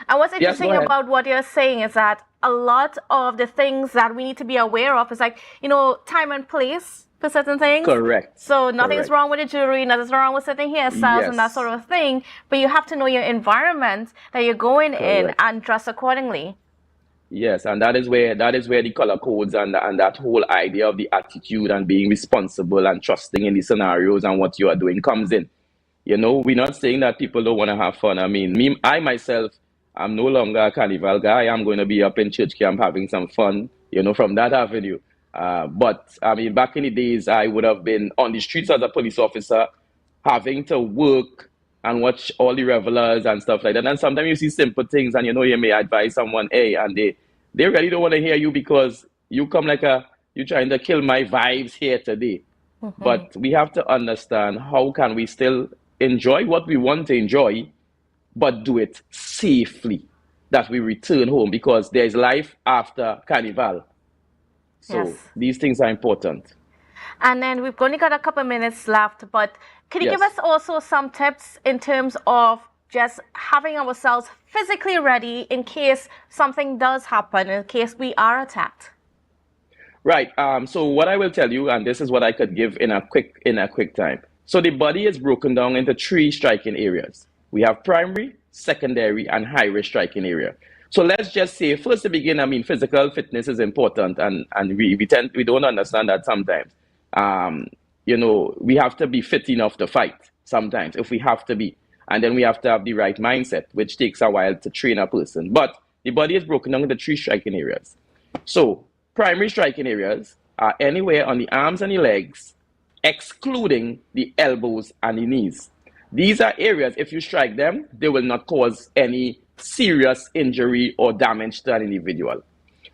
And what's interesting Yes, about what you're saying is that a lot of the things that we need to be aware of is like, you know, time and place for certain things. Correct. So nothing's Correct. wrong with the jewelry, nothing's wrong with certain hairstyles and that Yes. sort of thing. But you have to know your environment that you're going in Correct. and dress accordingly. Yes, and that is where the color codes and that whole idea of the attitude and being responsible and trusting in the scenarios and what you are doing comes in. You know, we're not saying that people don't want to have fun. I mean, I myself, I'm no longer a carnival guy. I'm going to be up in church camp having some fun, you know, from that avenue. But I mean, back in the days, I would have been on the streets as a police officer, having to work and watch all the revelers and stuff like that. And sometimes you see simple things and, you know, you may advise someone, hey, and they really don't want to hear you because you come like you're trying to kill my vibes here today. But we have to understand, how can we still enjoy what we want to enjoy, but do it safely, that we return home, because there's life after Carnival. So Yes. these things are important. And then we've only got a couple of minutes left, but can you give us also some tips in terms of just having ourselves physically ready in case something does happen, in case we are attacked? Right. So what I will tell you, and this is what I could give in a quick time. So the body is broken down into 3 striking areas. We have primary, secondary, and high-risk striking area. So let's just say, first to begin, I mean, physical fitness is important, and we don't understand that sometimes. You know, we have to be fit enough to fight sometimes, if we have to be. And then we have to have the right mindset, which takes a while to train a person. But the body is broken down into 3 striking areas. So primary striking areas are anywhere on the arms and the legs, excluding the elbows and the knees. These are areas, if you strike them, they will not cause any serious injury or damage to an individual.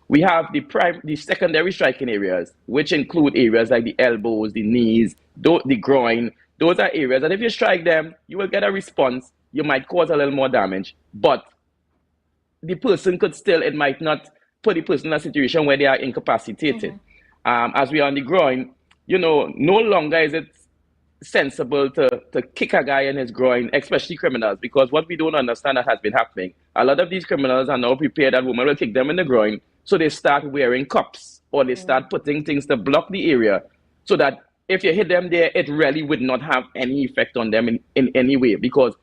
We have the secondary striking areas, which include areas like the elbows, the knees, the groin. Those are areas that if you strike them, you will get a response. You might cause a little more damage, but the person could still, it might not put the person in a situation where they are incapacitated. As we are on the groin, you know, no longer is it sensible to kick a guy in his groin, especially criminals, because what we don't understand that has been happening, a lot of these criminals are now prepared that women will kick them in the groin, so they start wearing cups, or they start putting things to block the area, so that if you hit them there, it really would not have any effect on them in any way, because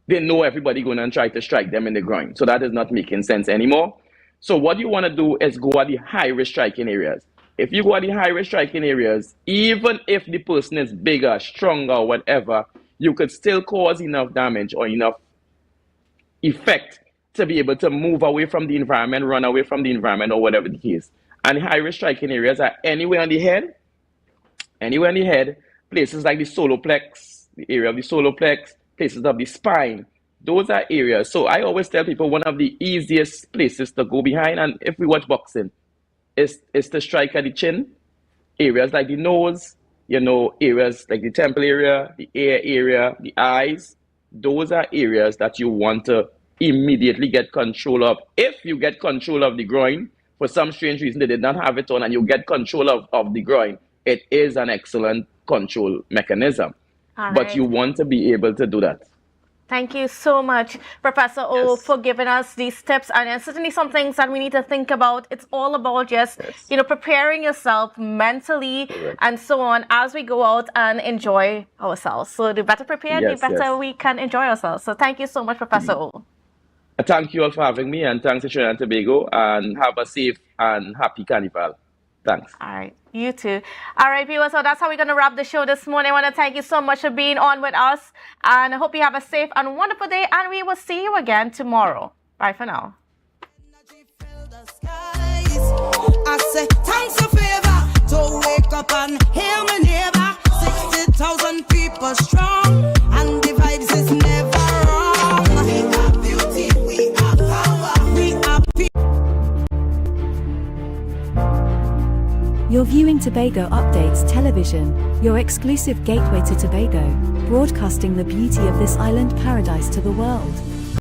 they know everybody going to try to strike them in the groin. So that is not making sense anymore. So what you want to do is go at the high-risk striking areas. If you go at the high-risk striking areas, even if the person is bigger, stronger, whatever, you could still cause enough damage or enough effect to be able to move away from the environment, run away from the environment, or whatever the case. And the high-risk striking areas are anywhere on the head, places like the soloplex, the area of the soloplex, places of the spine. Those are areas. So I always tell people one of the easiest places to go behind, and if we watch boxing, is to strike at the chin, areas like the nose, areas like the temple area, the ear area, the eyes. Those are areas that you want to immediately get control of. If you get control of the groin, for some strange reason they did not have it on, and you get control of the groin, it is an excellent control mechanism. But you want to be able to do that. Thank you so much, Professor O, for giving us these tips. And it's certainly some things that we need to think about. It's all about just, preparing yourself mentally and so on as we go out and enjoy ourselves. So the better prepared, the better we can enjoy ourselves. So thank you so much, Professor O. Thank you all for having me, and thanks to Trinidad and Tobago, and have a safe and happy Carnival. Thanks. All right. You too. All right, viewers. So that's how we're going to wrap the show this morning. I want to thank you so much for being on with us. And I hope you have a safe and wonderful day. And we will see you again tomorrow. Bye for now. I say, thanks a favor to wake up and hear me neighbor. 60,000 people strong. And the vibes is never wrong. We are beauty. We are power. We are people. You're viewing Tobago Updates Television, your exclusive gateway to Tobago, broadcasting the beauty of this island paradise to the world.